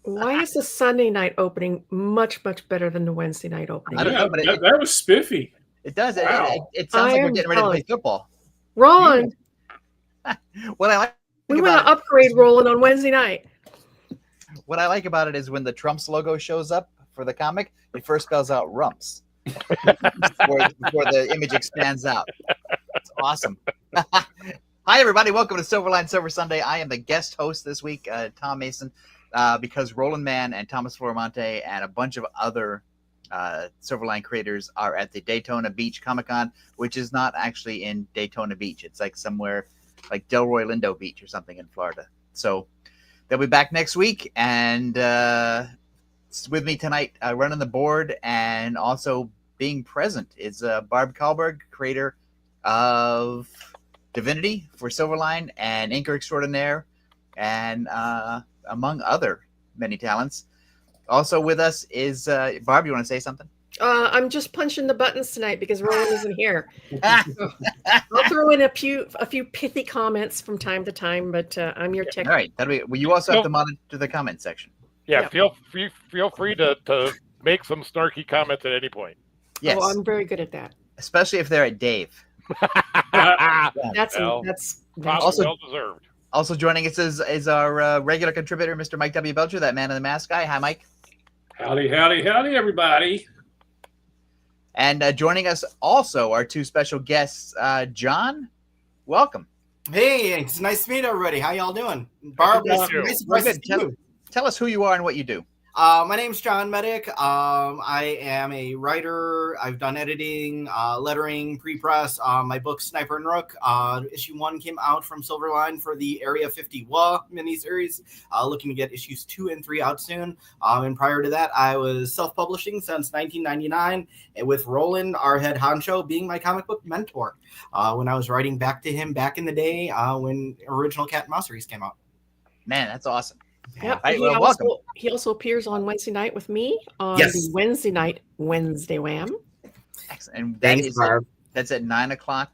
Why is the Sunday night opening much better than the Wednesday night opening? I don't know, but that was spiffy. It does. Wow. It sounds like we're getting ready to play football. Roland, What I like we want to upgrade Roland on Wednesday night. What I like about it is when the Trumps logo shows up for the comic, it first spells out Rumps before the image expands out. It's awesome. Hi, everybody. Welcome to Silverline Silver Sunday. I am the guest host this week, Tom Mason, because Roland Mann and Thomas Florimonte and a bunch of other Silverline creators are at the Daytona Beach Comic-Con, which is not actually in Daytona Beach. It's like somewhere like Delroy Lindo Beach or something in Florida. So they'll be back next week, and with me tonight running the board and also being present is Barb Kahlberg, creator of Divinity for Silverline and inker extraordinaire, and among other many talents. Also with us is Barb. You want to say something? I'm just punching the buttons tonight because Roland isn't here. So I'll throw in a few pithy comments from time to time, but I'm your tech. All right. Well, you also have to monitor the comment section. Yeah. Feel free to make some snarky comments at any point. Yes. Oh, I'm very good at that. Especially if they're at Dave. That's also well deserved. Also joining us is our regular contributor, Mr. Mike W. Belcher, that man in the mask guy. Hi, Mike. Howdy, everybody. And joining us also are two special guests. John, welcome. Hey, it's nice to meet everybody. How y'all doing? Barb, nice to see you. Tell us who you are and what you do. My name's John Medic. I am a writer. I've done editing, lettering, pre-press. My book, Sniper and Rook, issue 1 came out from Silverline for the Area 50 WA miniseries. Looking to get issues 2 and 3 out soon. And prior to that, I was self-publishing since 1999, and with Roland, our head honcho, being my comic book mentor. When I was writing back to him back in the day when original Cat and Mouse series came out. Man, that's awesome. Yep. Right, welcome. He also appears on Wednesday night with me on the Wednesday night Wednesday Wham. Excellent. And that's at 9 o'clock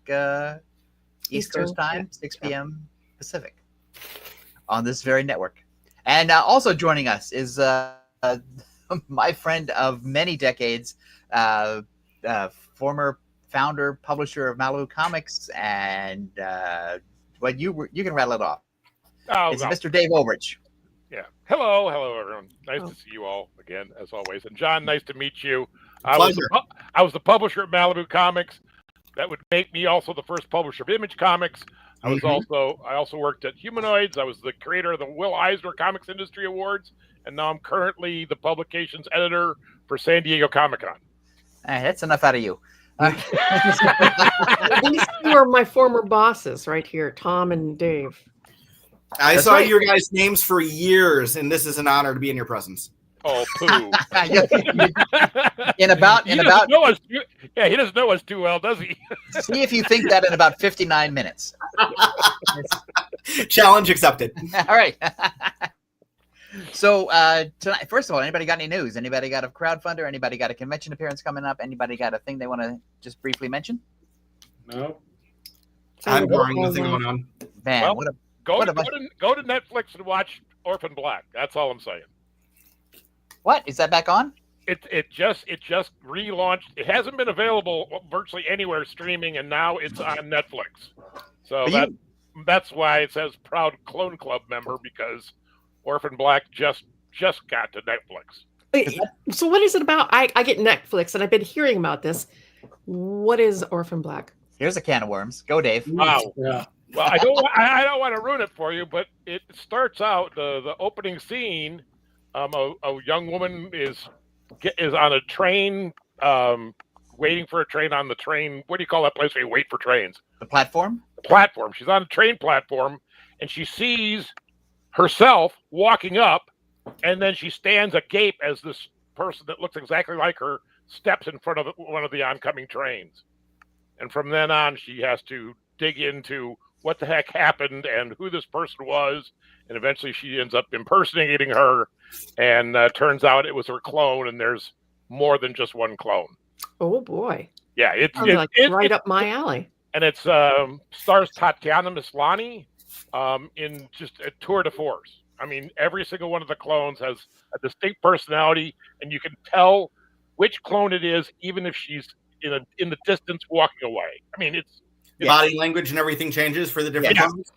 East Coast time, 6 Yeah. p.m. Pacific on this very network. And also joining us is my friend of many decades, former founder, publisher of Malibu Comics, and you can rattle it off. It's Mr. Dave Ulrich. Yeah. Hello, everyone. Nice to see you all again, as always. And John, nice to meet you. I was the publisher of Malibu Comics. That would make me also the first publisher of Image Comics. I also worked at Humanoids. I was the creator of the Will Eisner Comics Industry Awards, and now I'm currently the publications editor for San Diego Comic-Con. That's enough out of you. These two are my former bosses right here, Tom and Dave. I saw your guys' names for years, and this is an honor to be in your presence. Oh, poo! He doesn't know us too well, does he? See if you think that in about 59 minutes. Challenge accepted. All right. So tonight, first of all, anybody got any news? Anybody got a crowdfunder? Anybody got a convention appearance coming up? Anybody got a thing they want to just briefly mention? No. I'm boring. Nothing going on. Man, well, go to Netflix and watch Orphan Black. That's all I'm saying. What is that back on? It just relaunched. It hasn't been available virtually anywhere streaming, and now it's on Netflix. So that's why it says proud Clone Club member, because Orphan Black just got to Netflix. Wait, so what is it about? I get Netflix, and I've been hearing about this. What is Orphan Black? Here's a can of worms. Go, Dave. Wow. Yeah. Well, I don't want to ruin it for you, but it starts out the opening scene A young woman is on a train, waiting for a train on the train. What do you call that place where you wait for trains? The platform? The platform. She's on a train platform, and she sees herself walking up, and then she stands agape as this person that looks exactly like her steps in front of one of the oncoming trains. And from then on, she has to dig into what the heck happened and who this person was. And eventually she ends up impersonating her, and turns out it was her clone, and there's more than just one clone. Oh boy. Yeah, it's right up my alley. And it stars Tatiana Maslany in just a tour de force. I mean, every single one of the clones has a distinct personality, and you can tell which clone it is, even if she's in the distance walking away. I mean, it's body language and everything changes for the different clones.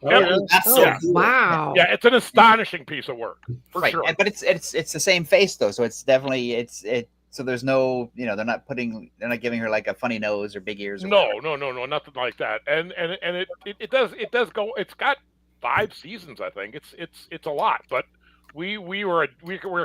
That's so cool. Wow. Yeah, it's an astonishing piece of work for sure. But it's the same face though, so it's definitely it's so there's no, they're not giving her like a funny nose or big ears. Or no, nothing like that. And it does go. It's got 5 seasons, I think. It's a lot, but we were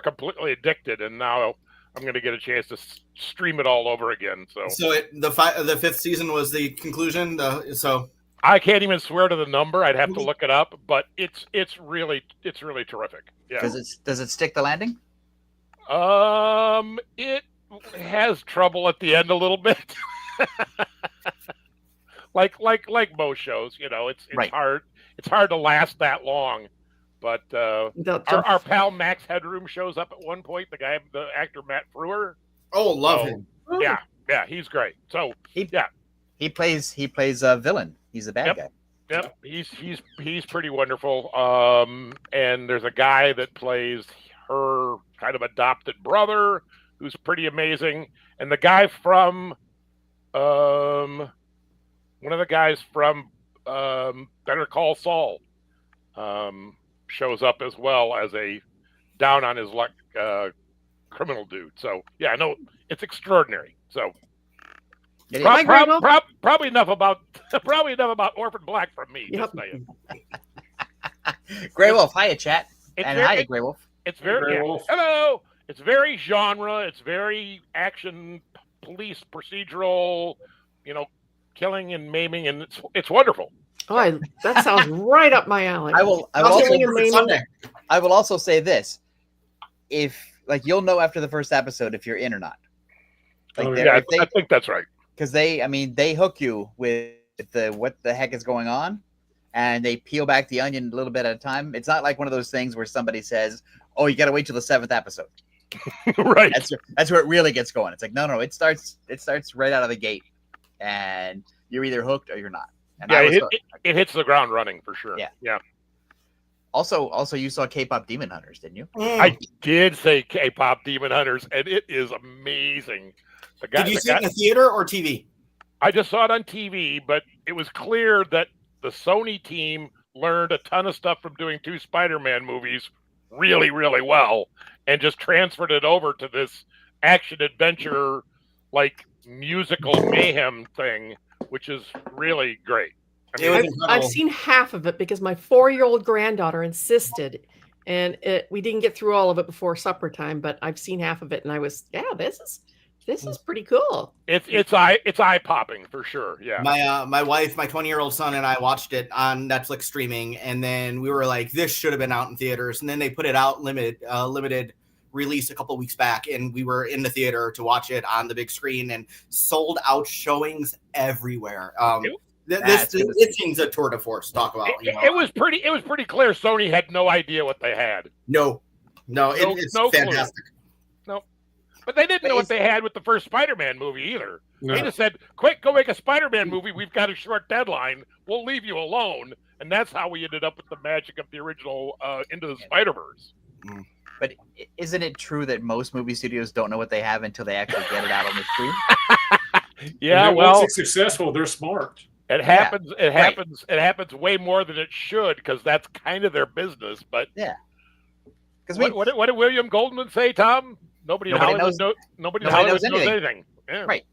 completely addicted, and now I'm going to get a chance to stream it all over again. So the 5th season was the conclusion. So I can't even swear to the number. I'd have to look it up, but it's really terrific. Yeah. Does it stick the landing? It has trouble at the end a little bit. like most shows, it's right. hard. It's hard to last that long. But our pal Max Headroom shows up at one point. The actor Matt Frewer. Oh, love him. Yeah, he's great. So he plays a villain. He's a bad guy. Yep, he's pretty wonderful. And there's a guy that plays her kind of adopted brother who's pretty amazing. And the guy from one of the guys from Better Call Saul shows up as well as a down on his luck criminal dude. So yeah, no, it's extraordinary. So probably enough about Orphan Black from me. Yep. Just saying. Grey Wolf, hiya chat. Hi, Grey Wolf. It's very hello. It's very genre. It's very action, police procedural. Killing and maiming, and it's wonderful. Oh, that sounds right up my alley. I will also say this: if you'll know after the first episode if you're in or not. I think that's right. Because they hook you with what the heck is going on, and they peel back the onion a little bit at a time. It's not like one of those things where somebody says, "Oh, you got to wait till the 7th episode." Right. That's where it really gets going. It's like no, it starts right out of the gate, and you're either hooked or you're not. And it hits the ground running for sure. Yeah. Also, you saw K-pop Demon Hunters, didn't you? I did say K-pop Demon Hunters, and it is amazing. Did you see it in the theater or TV? I just saw it on TV, but it was clear that the Sony team learned a ton of stuff from doing 2 Spider-Man movies really, really well, and just transferred it over to this action adventure musical mayhem thing, which is really great. I've seen half of it because my 4-year-old granddaughter insisted, and we didn't get through all of it before supper time. But I've seen half of it, and I was, this is pretty cool. It's eye popping for sure. Yeah. My wife, my 20-year-old son, and I watched it on Netflix streaming, and then we were like, this should have been out in theaters, and then they put it out limited release a couple weeks back, and we were in the theater to watch it on the big screen, and sold out showings everywhere. It seems a tour de force. Talk about it was pretty clear Sony had no idea what they had. No, it's fantastic. No, but they didn't know what they had with the first Spider-Man movie either. No. They just said, "Quick, go make a Spider-Man movie. We've got a short deadline. We'll leave you alone." And that's how we ended up with the magic of the original Into the Spider-Verse. Mm. But isn't it true that most movie studios don't know what they have until they actually get it out on the screen? Yeah, once it's successful, they're smart. It happens. Yeah, it happens way more than it should because that's kind of their business. But yeah, because what did William Goldman say, Tom? Nobody in Hollywood knows anything. Yeah. Right.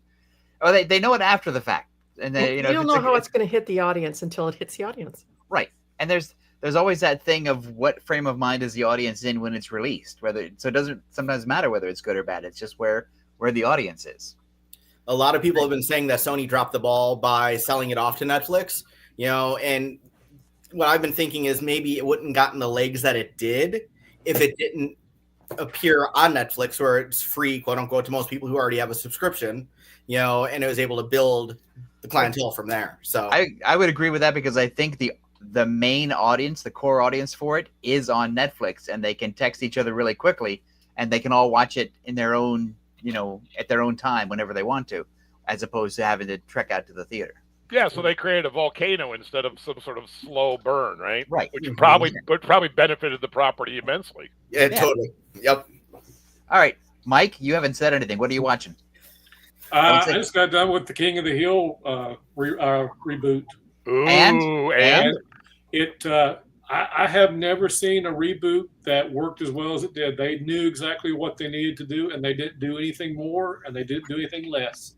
Oh, they know it after the fact, and they you don't know how it's going to hit the audience until it hits the audience. Right. And there's there's always that thing of what frame of mind is the audience in when it's released. So it doesn't sometimes matter whether it's good or bad. It's just where the audience is. A lot of people have been saying that Sony dropped the ball by selling it off to Netflix, and what I've been thinking is maybe it wouldn't gotten the legs that it did if it didn't appear on Netflix, where it's free, quote unquote, to most people who already have a subscription, and it was able to build the clientele from there. So I would agree with that, because I think the main audience, the core audience for it, is on Netflix, and they can text each other really quickly, and they can all watch it in their own, at their own time whenever they want to, as opposed to having to trek out to the theater. Yeah, so they created a volcano instead of some sort of slow burn, right? Right. Which probably benefited the property immensely. Yeah, totally. Yep. All right, Mike, you haven't said anything. What are you watching? I just got done with the King of the Hill reboot. Ooh, and it. I have never seen a reboot that worked as well as it did. They knew exactly what they needed to do, and they didn't do anything more, and they didn't do anything less.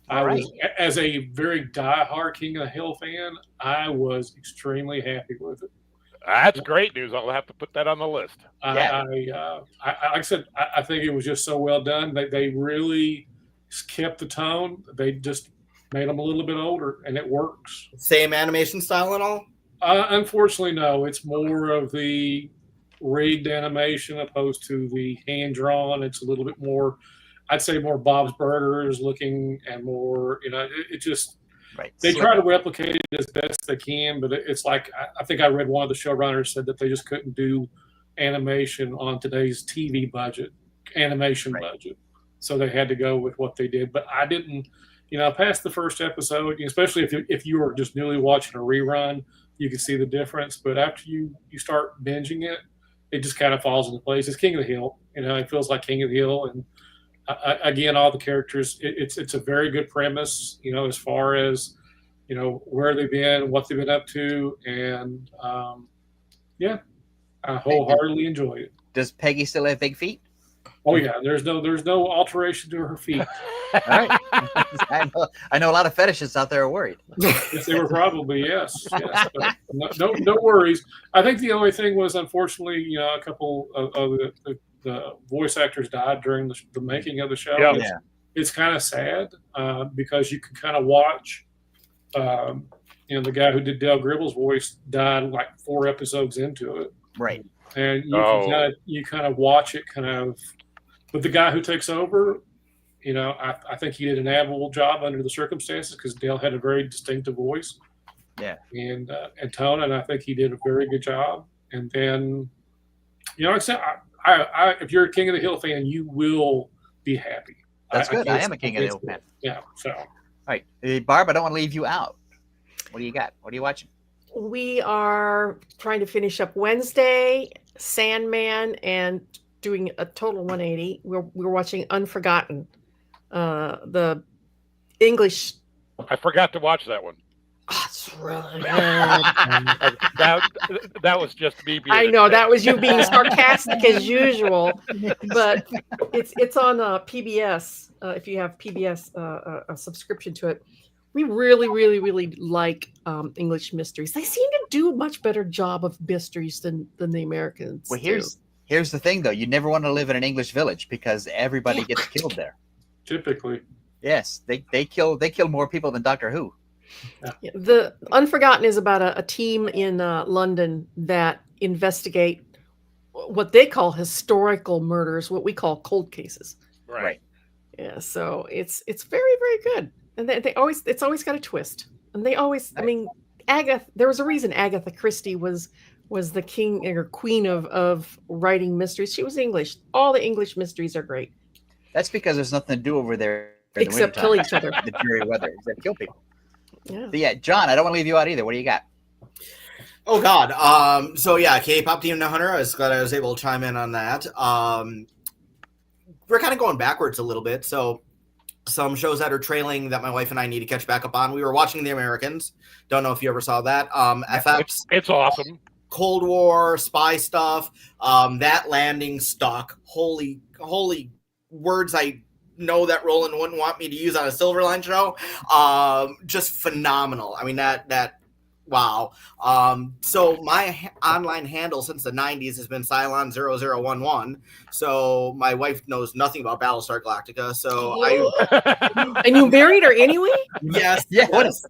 As a very diehard King of the Hill fan, I was extremely happy with it. That's great news. I'll have to put that on the list. Like I said, I think it was just so well done. They really kept the tone. They just made them a little bit older, and it works. Same animation style and all? Unfortunately, no. It's more of the rigged animation opposed to the hand-drawn. It's a little bit more, I'd say, more Bob's Burgers looking, and more, it just, they try to replicate it as best they can, but it's like, I think I read one of the showrunners said that they just couldn't do animation on today's TV budget, budget. So they had to go with what they did. But I didn't, past the first episode, especially if you were just newly watching a rerun, you can see the difference. But after you start binging it, it just kind of falls into place. It's King of the Hill. It feels like King of the Hill. And again, all the characters, it's a very good premise, as far as, where they've been, what they've been up to. And I wholeheartedly enjoy it. Does Peggy still have big feet? Oh yeah, there's no alteration to her feet. All right. I know a lot of fetishists out there are worried. Yes, they were probably, yes. No worries. I think the only thing was, unfortunately, a couple of the voice actors died during the making of the show. Yeah. It's kind of sad because you can kind of watch, the guy who did Dale Gribble's voice died like 4 episodes into it. Right. And you kind of watch it kind of, but the guy who takes over, I think he did an admirable job under the circumstances, because Dale had a very distinctive voice. Yeah. And tone, and I think he did a very good job. And then, like I said, if you're a King of the Hill fan, you will be happy. That's good. I am a King of the Hill fan. Yeah. So. All right, Barb, I don't want to leave you out. What do you got? What are you watching? We are trying to finish up Wednesday, Sandman, and doing a total 180. We're watching Unforgotten, the English. I forgot to watch that one. Oh, it's really good. that was just me being. I know that was you being sarcastic as usual, but it's on PBS. If you have PBS, a subscription to it. We really, really, really like English mysteries. They seem to do a much better job of mysteries than the Americans. Well, here's the thing, though. You never want to live in an English village, because everybody gets killed there. Typically. Yes, they kill more people than Doctor Who. Yeah, the Unforgotten is about a team in London that investigate what they call historical murders, what we call cold cases. Right. Yeah, so it's very, very good. And it's always got a twist. And they always, I mean, there was a reason Agatha Christie was the king or queen of writing mysteries. She was English. All the English mysteries are great. That's because there's nothing to do over there. Except kill each other. The dreary weather, except kill people. Yeah. But yeah, John, I don't want to leave you out either. What do you got? Oh God. So yeah, K-pop Demon Hunter. I was glad I was able to chime in on that. We're kind of going backwards a little bit. So some shows that are trailing that my wife and I need to catch back up on. We were watching The Americans. Don't know if you ever saw that. FX. It's awesome. Cold War, spy stuff. That landing stuck. Holy words I know that Roland wouldn't want me to use on a Silverline show. Just phenomenal. I mean, that Wow. So my online handle since the 90s has been Cylon0011. So my wife knows nothing about Battlestar Galactica. So And you married her anyway? yes. Yeah, what Yes.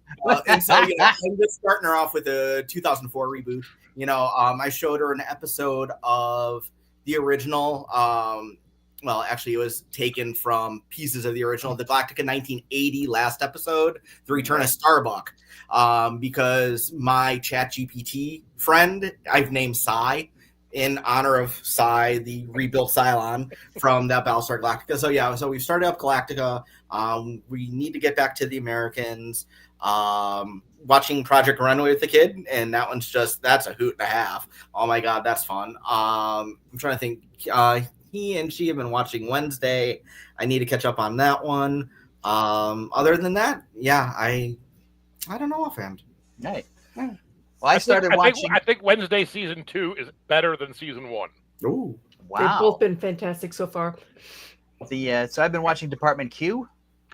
And so, I'm just starting her off with a 2004 reboot. I showed her an episode of the original. Well, actually, it was taken from pieces of the original, the Galactica 1980 last episode, The Return of Starbuck. Because my ChatGPT friend, I've named Psy in honor of Psy, the rebuilt Cylon from that Battlestar Galactica. So we've started up Galactica. We need to get back to the Americans. Watching Project Runway with the kid, and that's a hoot and a half. Oh my god, that's fun. I'm trying to think. He and she have been watching Wednesday. I need to catch up on that one. Other than that, yeah, I don't know offhand. Right. Well, I started watching. I think Wednesday season 2 is better than season 1. Ooh, Wow. They've both been fantastic so far. So I've been watching Department Q.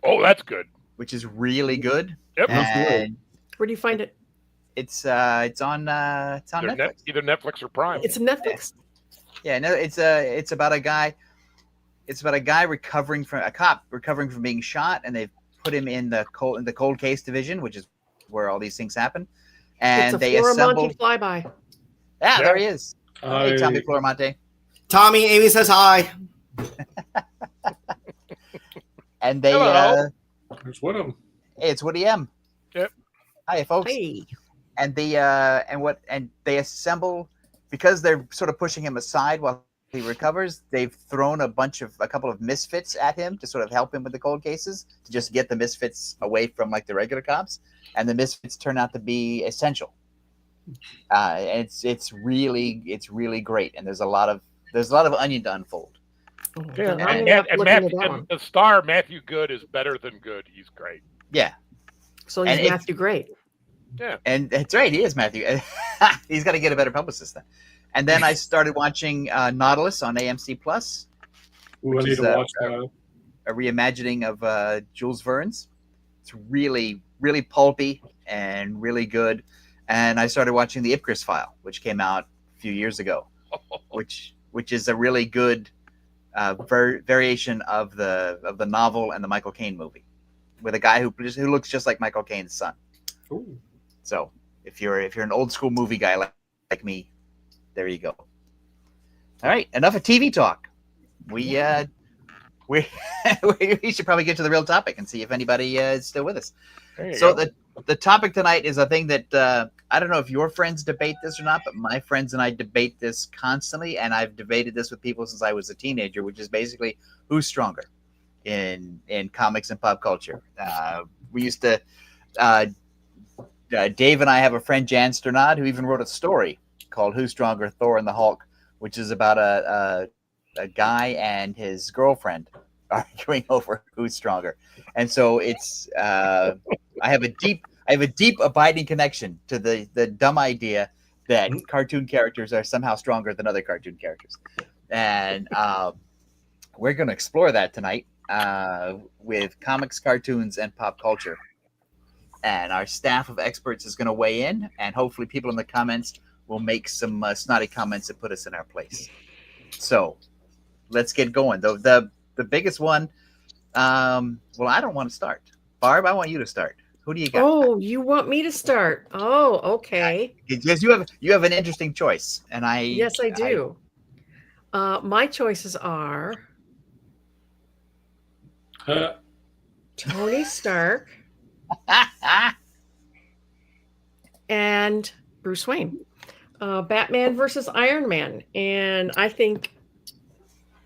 Oh, that's good. Which is really good. Yep. And Where do you find it? it's on Netflix. Either Netflix or Prime. It's Netflix. Yeah, no, it's about a guy. It's about a guy recovering from being shot, and they've put him in the cold case division, which is where all these things happen. And it's a they assemble. flyby. Yeah, there he is. Hey, Tommy Floramonte. Tommy, Amy says hi. And they. There's Woodham. Hey, it's Woody M. Yep. Hi, folks. Hey. And they assemble, because they're sort of pushing him aside while he recovers. They've thrown a couple of misfits at him to sort of help him with the cold cases, to just get the misfits away from like the regular cops. And the misfits turn out to be essential. It's really great, and there's a lot of onion to unfold. Yeah, and the star Matthew Good is better than good. He's great. Yeah. So he's Matthew Great. Yeah. And that's right, he is Matthew. He's got to get a better publicist then. And then I started watching Nautilus on AMC Plus. Ooh, I need to watch that. A reimagining of Jules Verne's. It's really, really pulpy and really good. And I started watching the Ipcris File, which came out a few years ago, which is a really good variation of the novel and the Michael Caine movie, with a guy who looks just like Michael Caine's son. Ooh. So if you're an old school movie guy like me, there you go. All right, enough of TV talk. We should probably get to the real topic and see if anybody is still with us. So the topic tonight is a thing that I don't know if your friends debate this or not, but my friends and I debate this constantly, and I've debated this with people since I was a teenager, which is basically who's stronger in comics and pop culture. We used to. Dave and I have a friend, Jan Sternad, who even wrote a story called "Who's Stronger, Thor and the Hulk," which is about a guy and his girlfriend arguing over who's stronger. And so it's I have a deep abiding connection to the dumb idea that cartoon characters are somehow stronger than other cartoon characters. And we're going to explore that tonight with comics, cartoons, and pop culture. And our staff of experts is going to weigh in, and hopefully people in the comments will make some snotty comments that put us in our place. So let's get going. The biggest one, well, I don't want to start. Barb, I want you to start. Who do you got? Oh, you want me to start? Oh, okay. Because you have an interesting choice, and Yes, I do. My choices are Tony Stark and Bruce Wayne. Batman versus Iron Man. And I think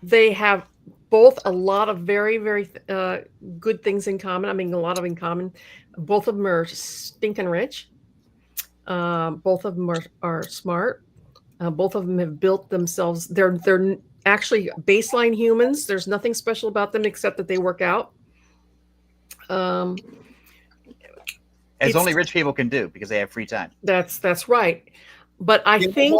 they have both a lot of very, very good things in common. I mean, a lot of in common. Both of them are stinking rich. Both of them are smart. Both of them have built themselves. They're actually baseline humans. There's nothing special about them except that they work out. As only rich people can do because they have free time. That's right. But I think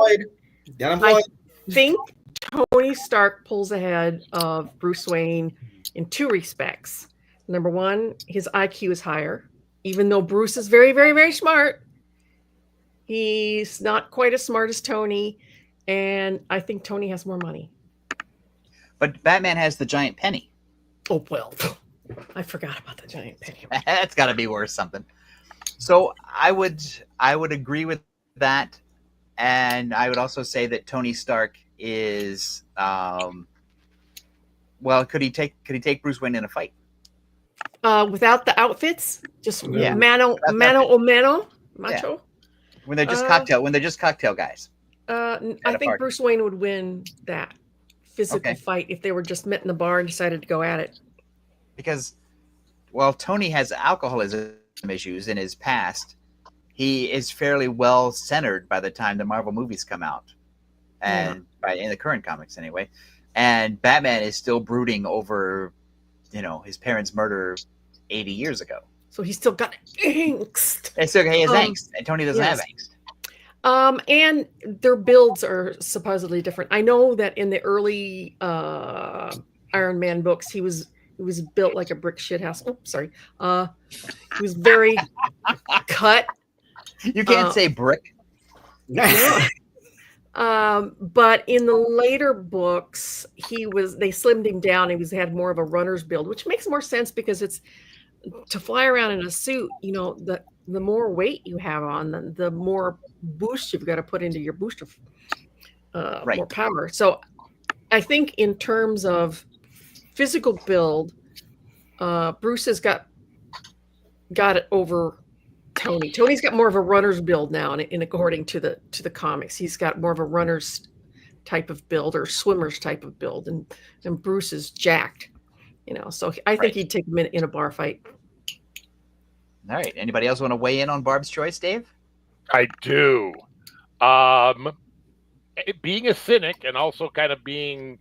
Tony Stark pulls ahead of Bruce Wayne in two respects. Number one, his IQ is higher. Even though Bruce is very, very, very smart, He's not quite as smart as Tony, and I think Tony has more money. But Batman has the giant penny. Oh, well, I forgot about the giant penny. That's got to be worth something. So I would agree with that, and I would also say that Tony Stark is well. Could he take Bruce Wayne in a fight? Without the outfits, just Yeah. mano Without the macho. Yeah. When they're just cocktail guys. I think Bruce Wayne would win that physical fight if they were just met in the bar and decided to go at it. Because, well, Tony has alcoholism issues in his past. He is fairly well centered by the time the Marvel movies come out, and in the current comics anyway. And Batman is still brooding over, his parents' murder 80 years ago. So he's still got angst. And so he has angst, and Tony doesn't have angst. And their builds are supposedly different. I know that in the early Iron Man books, he was built like a brick shit house. Oh, sorry. He was very cut. You can't say brick. Yeah. But in the later books, they slimmed him down. He had more of a runner's build, which makes more sense because it's to fly around in a suit. The more weight you have on, the more boost you've got to put into your booster, more power. So I think in terms of physical build, Bruce has got it over Tony. Tony's got more of a runner's build now, and according to the comics, he's got more of a runner's type of build or swimmer's type of build, and Bruce is jacked. So I think he'd take him in a bar fight. All right. Anybody else want to weigh in on Barb's choice, Dave? I do. Being a cynic and also kind of being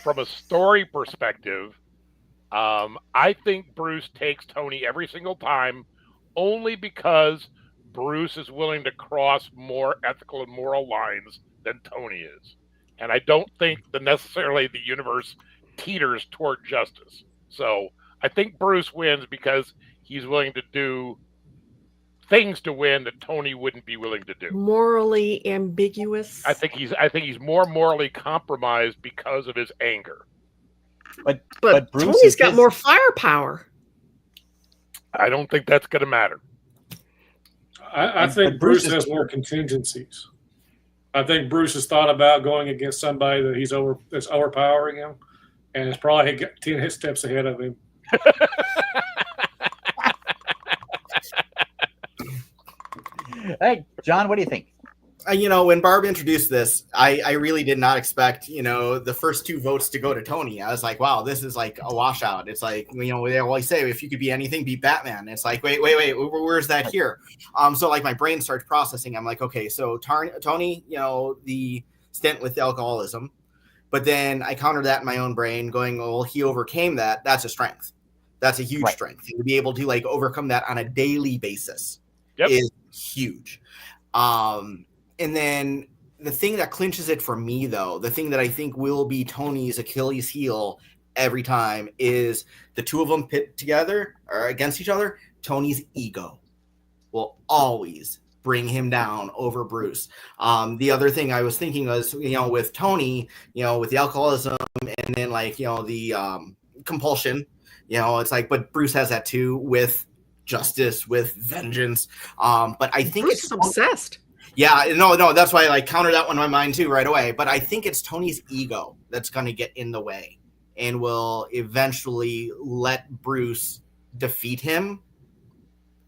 from a story perspective, I think Bruce takes Tony every single time, only because Bruce is willing to cross more ethical and moral lines than Tony is. And I don't think that necessarily the universe teeters toward justice. So I think Bruce wins because he's willing to do things to win that Tony wouldn't be willing to do. Morally ambiguous. I think he's more morally compromised because of his anger. But Bruce Tony's got more firepower. I don't think that's going to matter. I think Bruce has more contingencies. I think Bruce has thought about going against somebody that's overpowering him, and it's probably 10 steps ahead of him. Hey, John, what do you think? When Barb introduced this, I really did not expect, the first two votes to go to Tony. I was like, wow, this is like a washout. It's like, they always say, if you could be anything, be Batman. It's like, wait, where's that here? So like my brain starts processing. I'm like, okay, so Tony, the stint with alcoholism, but then I countered that in my own brain going, well, he overcame that. That's a strength. That's a huge strength. To be able to overcome that on a daily basis is huge. And then the thing that clinches it for me, though, the thing that I think will be Tony's Achilles heel every time is the two of them pit together or against each other. Tony's ego will always bring him down over Bruce. The other thing I was thinking was, with Tony, with the alcoholism and then the compulsion, it's like, but Bruce has that too with justice, with vengeance. But I think Bruce is obsessed. Yeah, no, that's why I counter that one in my mind too right away. But I think it's Tony's ego that's going to get in the way and will eventually let Bruce defeat him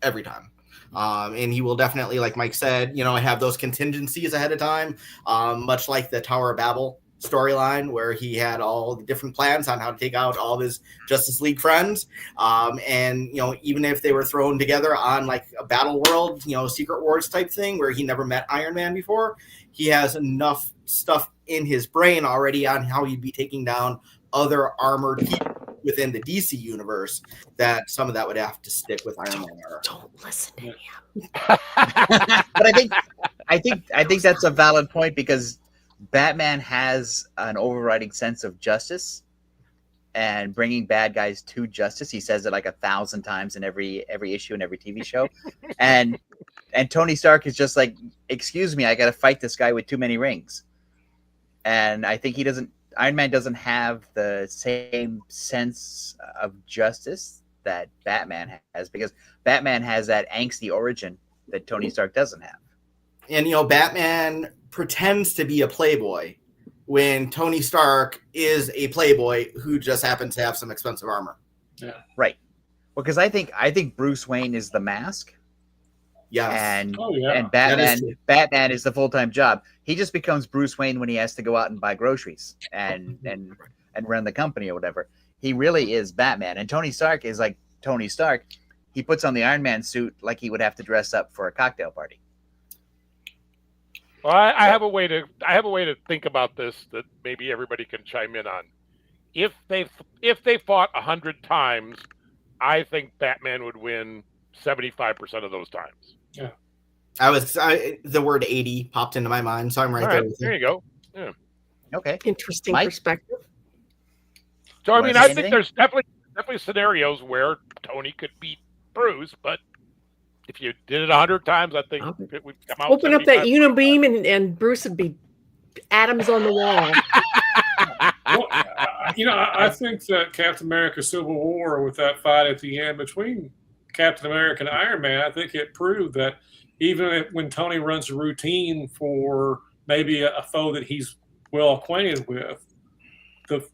every time. And he will definitely, like Mike said, have those contingencies ahead of time, much like the Tower of Babel storyline where he had all the different plans on how to take out all of his Justice League friends. And, even if they were thrown together on like a battle world, Secret Wars type thing where he never met Iron Man before, he has enough stuff in his brain already on how he'd be taking down other armored people within the DC universe that some of that would have to stick with Iron Man. Don't listen to him. But I think that's a valid point because Batman has an overriding sense of justice and bringing bad guys to justice. He says it like 1,000 times in every issue and every TV show. And And Tony Stark is just like, excuse me, I got to fight this guy with too many rings. And I think Iron Man doesn't have the same sense of justice that Batman has, because Batman has that angsty origin that Tony Stark doesn't have. And, Batman pretends to be a playboy when Tony Stark is a playboy who just happens to have some expensive armor. Yeah. Right. Well, because I think Bruce Wayne is the mask. Yes. And That Batman is the full-time job. He just becomes Bruce Wayne when he has to go out and buy groceries and run the company or whatever. He really is Batman. And Tony Stark is like Tony Stark. He puts on the Iron Man suit like he would have to dress up for a cocktail party. Well, I have a way to think about this that maybe everybody can chime in on. If they fought 100 times, I think Batman would win 75% of those times. Yeah. The word 80 popped into my mind, so I'm right there with you. There you go. Yeah. Okay. Interesting Mike? perspective. So I Wanna mean, say I think anything? there's definitely scenarios where Tony could beat Bruce, but if you did it 100 times, I think it would come out. Open up that 75%. unibeam and Bruce would be atoms on the wall. Well, I think that Captain America Civil War, with that fight at the end between Captain America and Iron Man, I think it proved that even when Tony runs a routine for maybe a foe that he's well acquainted with,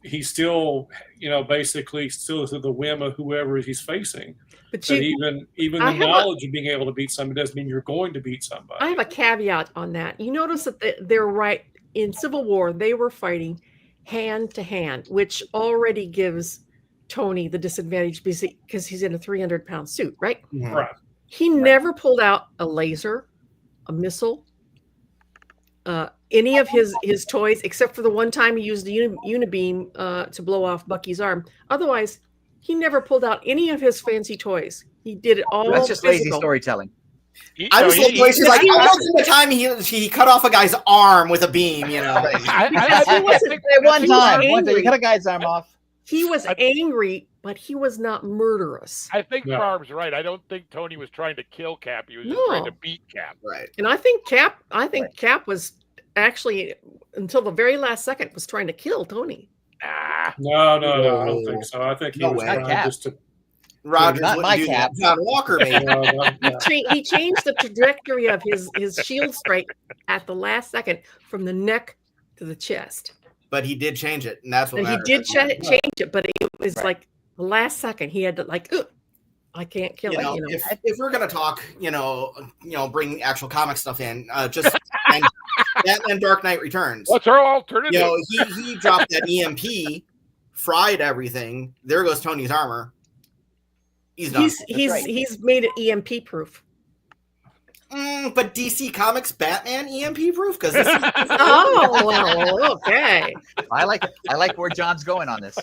he's still, basically still to the whim of whoever he's facing. But even the knowledge of being able to beat somebody doesn't mean you're going to beat somebody. I have a caveat on that. You notice that they're right. In Civil War, they were fighting hand to hand, which already gives Tony the disadvantage because he's in a 300-pound suit, right? Right. He never pulled out a laser, a missile, any of his toys, except for the one time he used the unibeam to blow off Bucky's arm. Otherwise, he never pulled out any of his fancy toys. He did it all. That's just physical. lazy storytelling. I was like, she's like, I wasn't the time he cut off a guy's arm with a beam, I think One time, he cut a guy's arm off. He was angry, but he was not murderous. I think No. Barb's right. I don't think Tony was trying to kill Cap. He was just No. trying to beat Cap. Right. And I think Cap was actually, until the very last second, was trying to kill Tony. No, I don't think so. I think he No was way. trying Cap. just to. Rogers Not wouldn't my do Cap. that. John Walker, maybe. He changed the trajectory of his shield strike at the last second from the neck to the chest. But he did change it, and that's what And he matters. did change it, but it was Right. like the last second he had to I can't kill it. If we're gonna talk, bring actual comic stuff in, just and Batman Dark Knight Returns. What's our alternative? He dropped that EMP, fried everything. There goes Tony's armor. He's done. He's made it EMP proof. But DC Comics Batman EMP proof because this is Oh, well, okay. I like where John's going on this.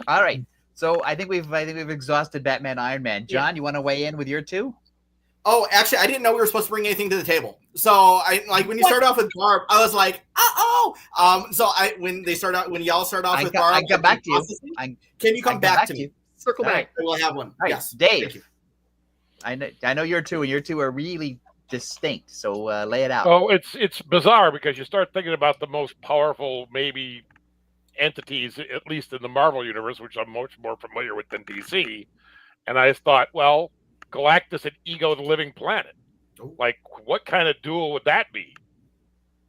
All right. So I think we've exhausted Batman, Iron Man. John, you want to weigh in with your two? Oh, actually, I didn't know we were supposed to bring anything to the table. So when you started off with Barb, I was like, when y'all start off with Barb, I come back to you. Can you come back to me? Circle All back. We'll have one. All right, Yes, Dave. Thank you. I know your two, and your two are really distinct. So lay it out. Oh, it's bizarre because you start thinking about the most powerful maybe entities, at least in the Marvel universe, which I'm much more familiar with than DC. And I thought, well, Galactus and Ego the Living Planet. Like, what kind of duel would that be?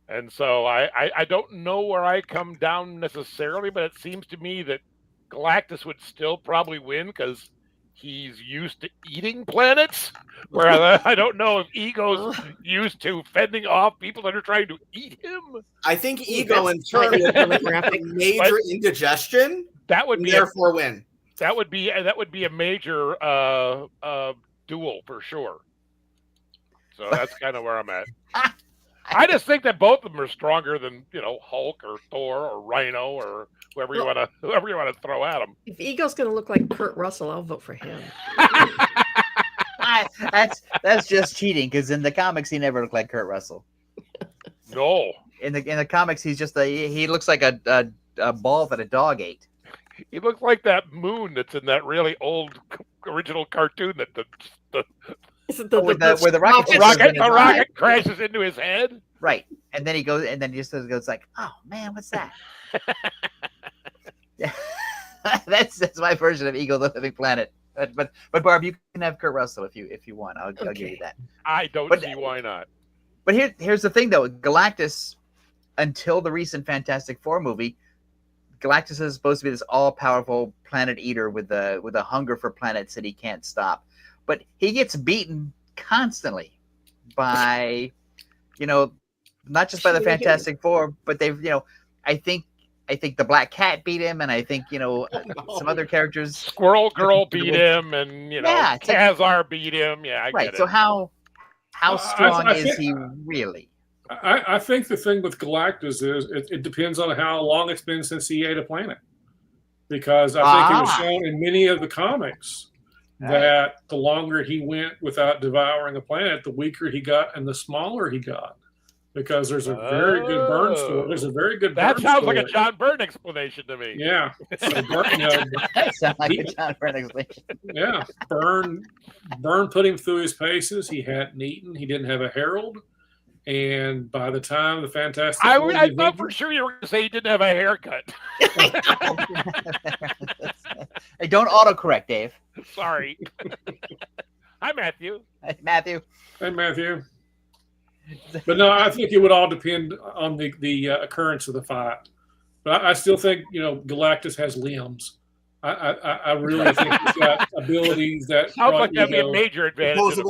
And so I don't know where I come down necessarily, but it seems to me that Galactus would still probably win because he's used to eating planets, whereas I don't know if Ego's used to fending off people that are trying to eat him. I think Ego in turn would have major indigestion. That would be therefore win. That would be a major duel for sure. So that's kind of where I'm at. I just think that both of them are stronger than Hulk or Thor or Rhino or whoever you want to throw at them. If Ego's going to look like Kurt Russell, I'll vote for him. That's just cheating because in the comics he never looked like Kurt Russell. No. In the comics he's just he looks like a ball that a dog ate. He looks like that moon that's in that really old original cartoon that the where the rocket crashes into his head. Right, and then he goes, and then he just goes like, "Oh man, what's that?" Yeah, that's my version of Eagle, the Living Planet. But Barb, you can have Kurt Russell if you want. I'll give you that. I don't see why not. But here's the thing though, Galactus, until the recent Fantastic Four movie, Galactus is supposed to be this all-powerful planet eater with a hunger for planets that he can't stop. But he gets beaten constantly by, not just by the Fantastic Four, but they've, I think the Black Cat beat him, and I think some other characters. Squirrel Girl beat him, and Kazar beat him. Yeah, I get it. So how strong is he really? I think the thing with Galactus is it depends on how long it's been since he ate a planet, because I think it was shown in many of the comics that the longer he went without devouring a planet, the weaker he got and the smaller he got. Because there's a very good Byrne story. There's a very good. That sounds like a John Byrne explanation to me. Yeah, so that sounds like a John Byrne explanation. Yeah, Byrne put him through his paces. He hadn't eaten. He didn't have a herald. And by the time the Fantastic Four, I thought for sure you were going to say he didn't have a haircut. Hey, don't autocorrect, Dave. Sorry. Hi, Matthew. Matthew. Hey, Matthew. But no, I think it would all depend on the occurrence of the fight. But I still think Galactus has limbs. I really think he's got abilities that sounds like that'd be a major advantage. He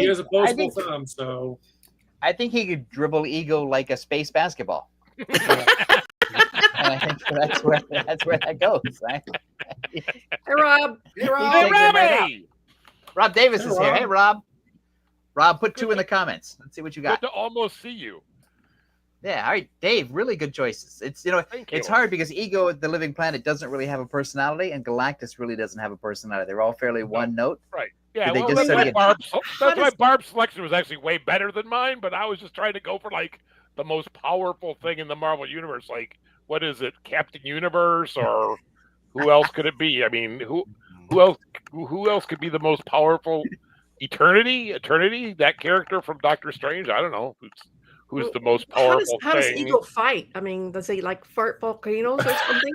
has opposable thumb, so I think he could dribble Ego like a space basketball. And I think that's where that goes. Right? Hey, Rob. Hey, Robbie. Rob Davis is here. Hey, Rob. Rob, put 2 in the comments. Let's see what you got. Good to almost see you. Yeah, all right, Dave. Really good choices. It's it's hard because Ego, the Living Planet, doesn't really have a personality, and Galactus really doesn't have a personality. They're all fairly one note. Right. Yeah. Well, that's why Barb's selection was actually way better than mine. But I was just trying to go for like the most powerful thing in the Marvel universe. Like, what is it, Captain Universe, or who else could it be? I mean, who else could be the most powerful? Eternity, that character from Doctor Strange. I don't know who's the most powerful. How does Ego fight? I mean, does he like fart volcanoes or something?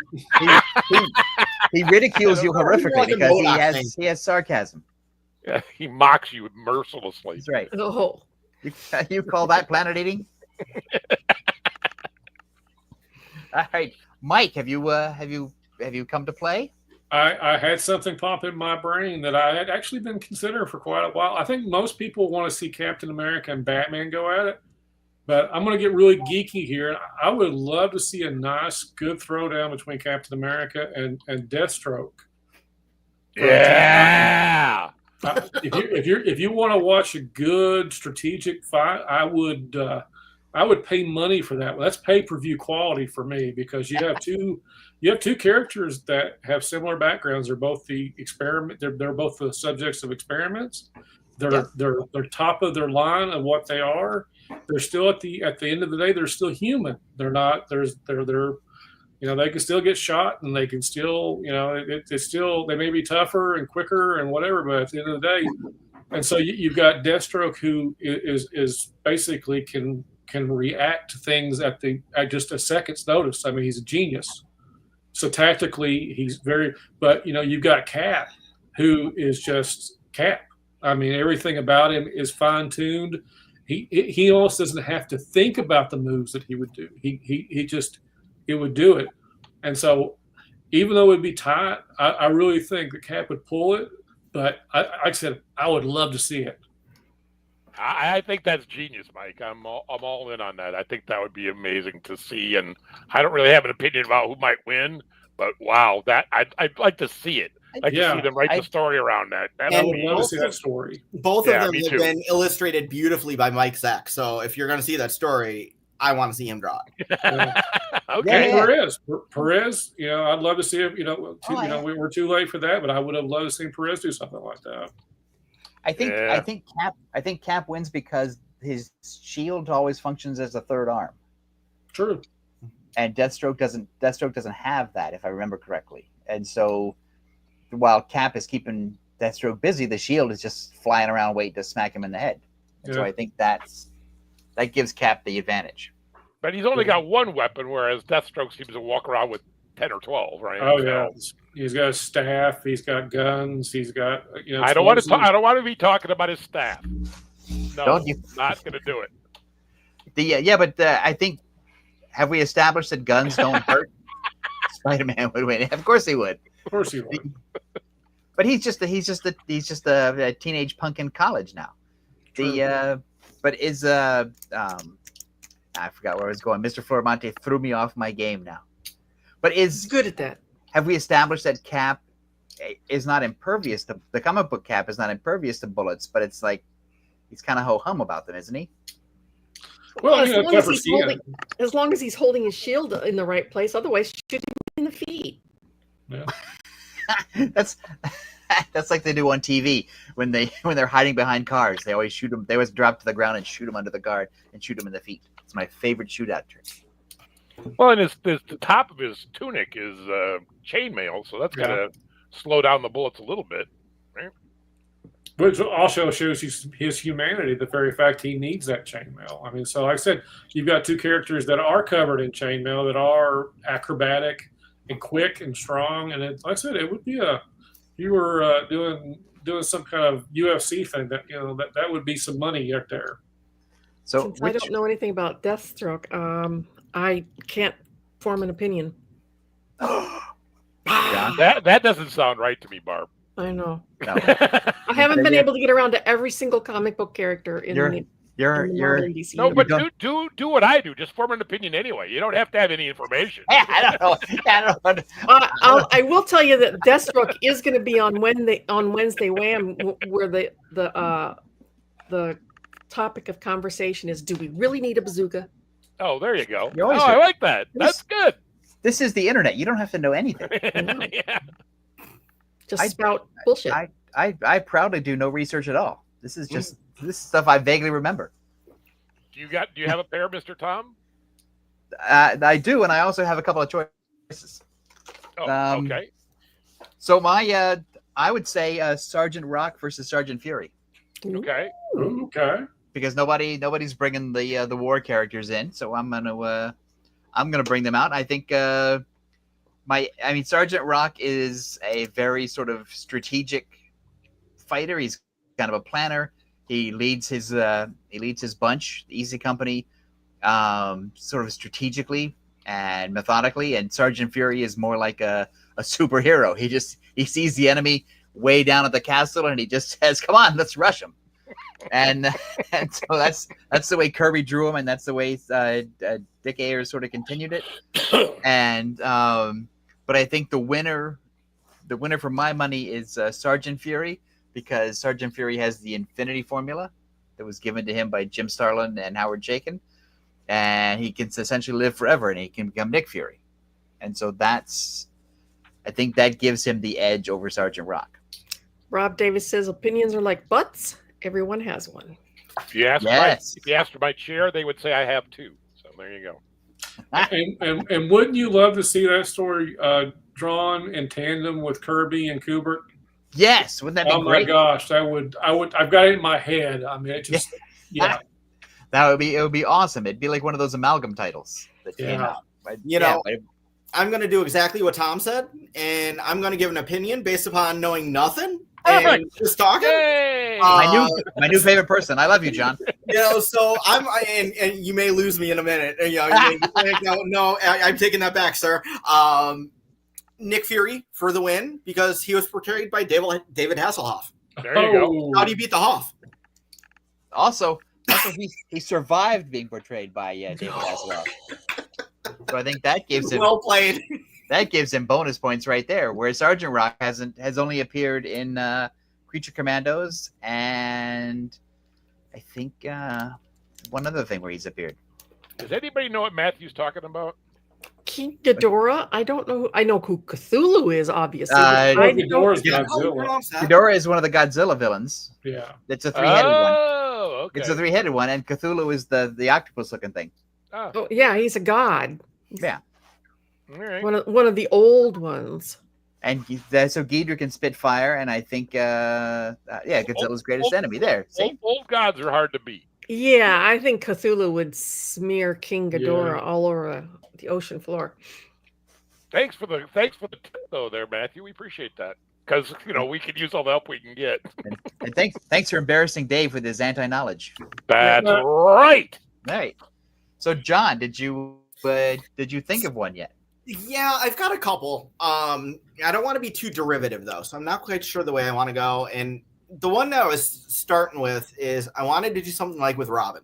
he ridicules you horrifically because he has sarcasm. Yeah, he mocks you mercilessly. That's right. Oh, you call that planet eating? All right, Mike, have you come to play? I had something pop in my brain that I had actually been considering for quite a while. I think most people want to see Captain America and Batman go at it, but I'm going to get really geeky here. I would love to see a nice, good throwdown between Captain America and Deathstroke. Yeah. If you want to watch a good strategic fight, I would pay money for that. That's pay-per-view quality for me, because you have two characters that have similar backgrounds. They're both the experiment. They're both the subjects of experiments. They're top of their line of what they are. They're still at the end of the day, they're still human. They're not. They're they can still get shot, and they can still it's still, they may be tougher and quicker and whatever, but at the end of the day, and so you've got Deathstroke, who is basically can react to things at just a second's notice. I mean, he's a genius. So tactically, he's but you've got Cap, who is just Cap. I mean, everything about him is fine-tuned. He almost doesn't have to think about the moves that he would do. He would do it. And so even though it would be tight, I really think that Cap would pull it. But like I said, I would love to see it. I think that's genius, Mike. I'm all in on that. I think that would be amazing to see, and I don't really have an opinion about who might win, but wow, I'd like to see it. To see them write the story around that. I would love to see that story. Both of them have been illustrated beautifully by Mike Zeck. So if you're going to see that story, I want to see him draw it. Okay. Perez. I'd love to see him. We're too late for that, but I would have loved to see Perez do something like that. I think Cap wins because his shield always functions as a third arm. True. and Deathstroke doesn't have that, if I remember correctly. And so while Cap is keeping Deathstroke busy, the Shield is just flying around waiting to smack him in the head. And so I think that gives Cap the advantage. But he's only got one weapon, whereas Deathstroke seems to walk around with 10 or 12, right? Oh yeah, he's got a staff. He's got guns. He's got I don't want to be talking about his staff. No, Don't you? Not going to do it. But I think, have we established that guns don't hurt? Spider-Man would win. Of course he would. Of course he would. But he's just a teenage punk in college now. But is I forgot where I was going. Mr. Flormonte threw me off my game now. But He's good at that. Have we established that Cap is not impervious to the comic book Cap is not impervious to bullets, but it's like he's kind of ho-hum about them, isn't he? Well, as long as he's holding his shield in the right place, otherwise shoot him in the feet. Yeah. That's like they do on TV when they're hiding behind cars. They always shoot them. They always drop to the ground and shoot them under the guard and shoot them in the feet. It's my favorite shootout trick. Well, and the top of his tunic is chainmail, so that's going to slow down the bullets a little bit, right? Which also shows his humanity, the very fact he needs that chainmail. I mean, so like I said, you've got two characters that are covered in chainmail, that are acrobatic and quick and strong. And like I said, it would be you were doing some kind of UFC thing that would be some money right there. So since I don't know anything about Deathstroke, I can't form an opinion. That doesn't sound right to me, Barb. I know. No. I haven't been able to get around to every single comic book character in the modern DC. No, but do what I do. Just form an opinion anyway. You don't have to have any information. I don't know. I will tell you that Deathstroke is going to be on Wednesday Wham, where the topic of conversation is: do we really need a bazooka? Oh, there you go. I like that. That's good. This is the internet. You don't have to know anything. Yeah. Just spout bullshit. I proudly do no research at all. This is just this stuff I vaguely remember. Do you have a pair, Mr. Tom? I do, and I also have a couple of choices. Oh, okay. So I would say Sergeant Rock versus Sergeant Fury. Okay. Okay. Because nobody's bringing the war characters in, so I'm gonna bring them out. I think Sergeant Rock is a very sort of strategic fighter. He's kind of a planner. He leads his bunch, the Easy Company, sort of strategically and methodically. And Sergeant Fury is more like a superhero. He sees the enemy way down at the castle, and he just says, "Come on, let's rush him." and so that's the way Kirby drew him, and that's the way Dick Ayers sort of continued it. And but I think the winner for my money is Sergeant Fury, because Sergeant Fury has the Infinity Formula that was given to him by Jim Starlin and Howard Chaykin, and he can essentially live forever, and he can become Nick Fury. And so I think that gives him the edge over Sergeant Rock. Rob Davis says opinions are like butts. Everyone has one. If you asked for my chair, they would say I have two. So there you go. and wouldn't you love to see that story drawn in tandem with Kirby and Kubrick? Yes, wouldn't that be great? Oh my gosh, I would. I've got it in my head. I mean, it just it would be awesome. It'd be like one of those amalgam titles that came out. I'm going to do exactly what Tom said, and I'm going to give an opinion based upon knowing nothing. Perfect. And just talking. Hey! My new favorite person. I love you, John. So and you may lose me in a minute. I'm taking that back, sir. Nick Fury for the win, because he was portrayed by David Hasselhoff. There you go. How do you beat the Hoff? Also he survived being portrayed by David Hasselhoff. So I think that gives him well played. That gives him bonus points right there. Whereas Sergeant Rock has only appeared in Creature Commandos, and I think one other thing where he's appeared. Does anybody know what Matthew's talking about? King Ghidorah? I don't know. I know who Cthulhu is, obviously. Ghidorah is one of the Godzilla villains. Yeah. It's a three-headed one. Oh, okay. It's a three-headed one, and Cthulhu is the octopus-looking thing. Oh, yeah, he's a god. Yeah. All right. One of the old ones. And so Ghidra can spit fire, and I think, Godzilla's greatest enemy there. See? Old gods are hard to beat. Yeah, I think Cthulhu would smear King Ghidorah all over the ocean floor. Thanks for the tip though, there, Matthew. We appreciate that because we could use all the help we can get. And thanks for embarrassing Dave with his anti-knowledge. That's right. All right. So, John, did you think of one yet? Yeah, I've got a couple. I don't want to be too derivative though, so I'm not quite sure the way I want to go. And the one that I was starting with is I wanted to do something like with Robin.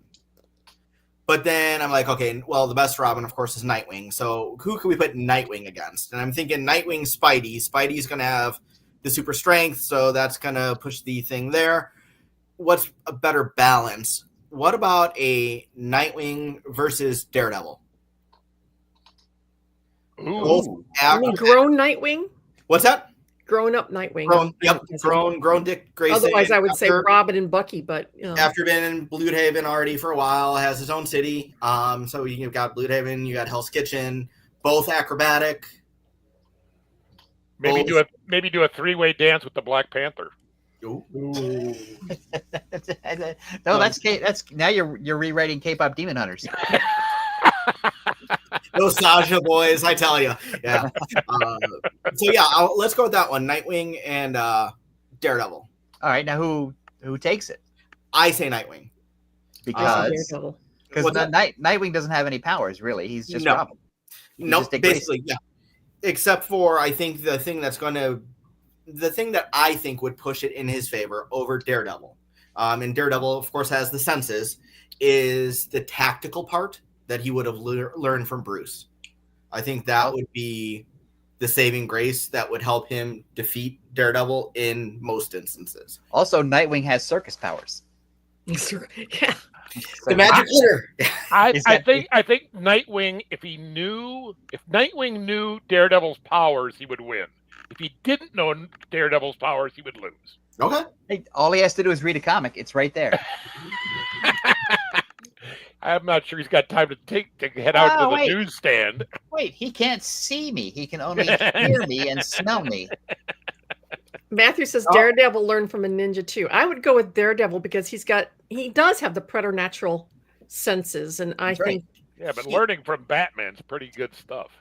But then I'm like, okay, well, the best Robin, of course, is Nightwing. So who can we put Nightwing against? And I'm thinking Nightwing, Spidey. Spidey's going to have the super strength, so that's going to push the thing there. What's a better balance? What about a Nightwing versus Daredevil? Ooh. Grown Nightwing? What's that? Grown up Nightwing. Grown Dick Grayson. Otherwise, I would say Robin and Bucky, but after being in Bloodhaven already for a while, has his own city. So you've got Bloodhaven, you got Hell's Kitchen, both acrobatic. Maybe do a 3-way dance with the Black Panther. Ooh. No, that's now you're rewriting K-pop Demon Hunters. Those Sasha boys, I tell you. Yeah. Let's go with that one. Nightwing and Daredevil. All right. Now who takes it? I say Nightwing. Because Daredevil. Nightwing doesn't have any powers, really. He's just Robin. No, basically, yeah. Except for I think the thing that I think would push it in his favor over Daredevil. And Daredevil, of course, has the senses, is the tactical part that he would have learned from Bruce. I think that would be the saving grace that would help him defeat Daredevil in most instances. Also, Nightwing has circus powers. Yeah. The magic glitter. I think Nightwing, if Nightwing knew Daredevil's powers, he would win. If he didn't know Daredevil's powers, he would lose. Okay. Hey, all he has to do is read a comic. It's right there. I'm not sure he's got time to head out to the newsstand. Wait, he can't see me. He can only hear me and smell me. Matthew says Daredevil learned from a ninja too. I would go with Daredevil because he does have the preternatural senses, and I think. Yeah, but learning from Batman's pretty good stuff.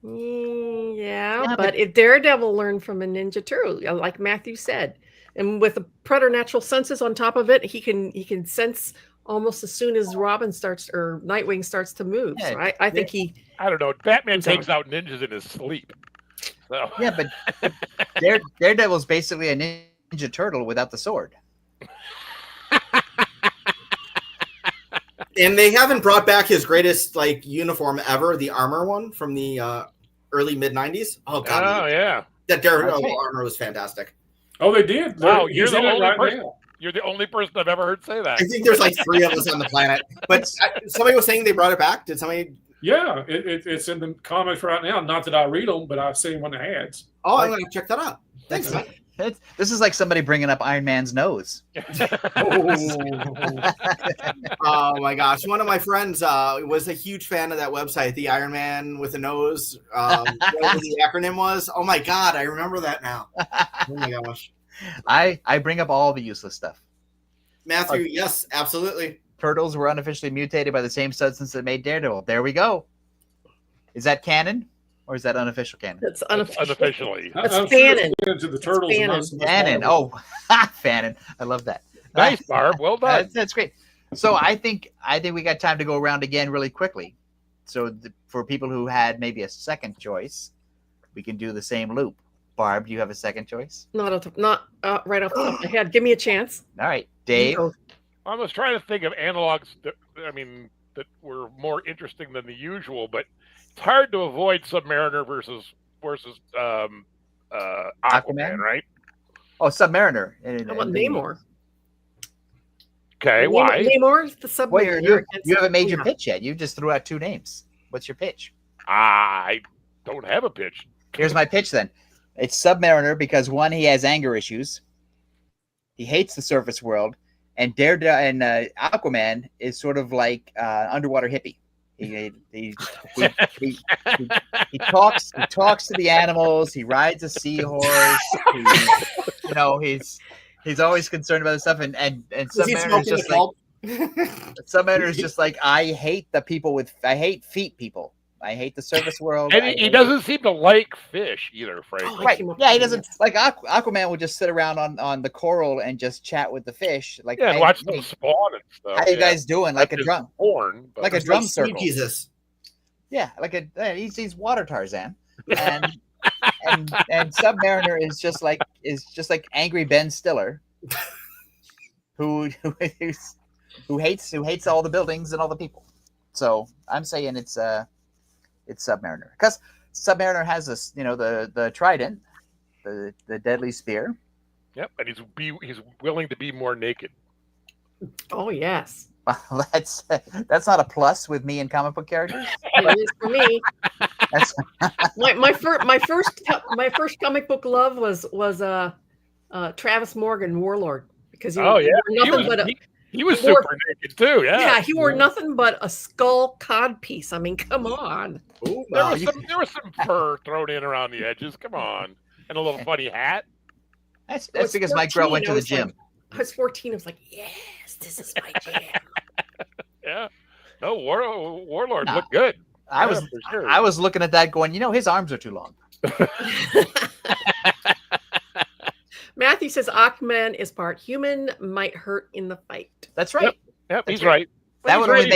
Yeah, but if Daredevil learned from a ninja too, like Matthew said, and with the preternatural senses on top of it, he can sense almost as soon as Nightwing starts to move. Yeah, so I think I don't know. Batman takes out ninjas in his sleep. So. Yeah, but Daredevil's basically a ninja turtle without the sword. And they haven't brought back his greatest uniform ever, the armor one from the early mid-90s. Oh god. Oh yeah. That Daredevil armor was fantastic. Oh, they did. Wow, you're the only person I've ever heard say that. I think there's 3 of us on the planet. But somebody was saying they brought it back. Did somebody? Yeah, it's in the comics right now. Not that I read them, but I've seen one of the ads. Oh, I'm going to check that out. Thanks. This is like somebody bringing up Iron Man's nose. Oh my gosh. One of my friends was a huge fan of that website, the Iron Man with a nose. Whatever the acronym was. Oh my God, I remember that now. Oh my gosh. I bring up all the useless stuff. Matthew, yes, absolutely. Turtles were unofficially mutated by the same substance that made Daredevil. There we go. Is that canon? Or is that unofficial canon? That's unofficially. That's fanon. To the turtles. Fanon. Oh, fanon. I love that. Nice, Barb. Well done. That's great. So I think we got time to go around again really quickly. So for people who had maybe a second choice, we can do the same loop. Barb, do you have a second choice? Not right off the top of my head. Give me a chance. All right, Dave. I was trying to think of analogs that were more interesting than the usual, but it's hard to avoid Submariner versus Aquaman, right? Oh, Submariner. How about Namor? Okay, why? Namor's the Submariner. You haven't made your pitch yet. You just threw out 2 names. What's your pitch? I don't have a pitch. Here's my pitch then. It's Submariner because 1, he has anger issues. He hates the surface world. And Aquaman is sort of like underwater hippie. He talks to the animals. He rides a seahorse. He's always concerned about this stuff. And Submariner is just like Submariner is just like, I hate feet people. I hate the service world. And he doesn't seem to like fish either, frankly. Right? Yeah, he doesn't like Aquaman. Will just sit around on the coral and just chat with the fish, like and watch them spawn and stuff. How you guys doing? Like a drum, like a drum circle. Jesus. Yeah, he's water Tarzan, and Submariner is just like angry Ben Stiller, who hates all the buildings and all the people. So I'm saying it's Submariner, because Submariner has this, the trident, the deadly spear. Yep, and he's willing to be more naked. Oh yes. Well, that's not a plus with me and comic book characters. It is for me. my first comic book love was Travis Morgan, Warlord, because he was super naked too. Yeah, he wore nothing but a skull cod piece. I mean, come on. Ooh, there was some fur thrown in around the edges. Come on, and a little funny hat. That's because Mike Grell went to the gym. I was 14. I was like, yes, this is my jam. Yeah. No, Warlord looked good. I was looking at that going, his arms are too long. Matthew says Aquaman is part human, might hurt in the fight. That's right. Yep, he's right. That would only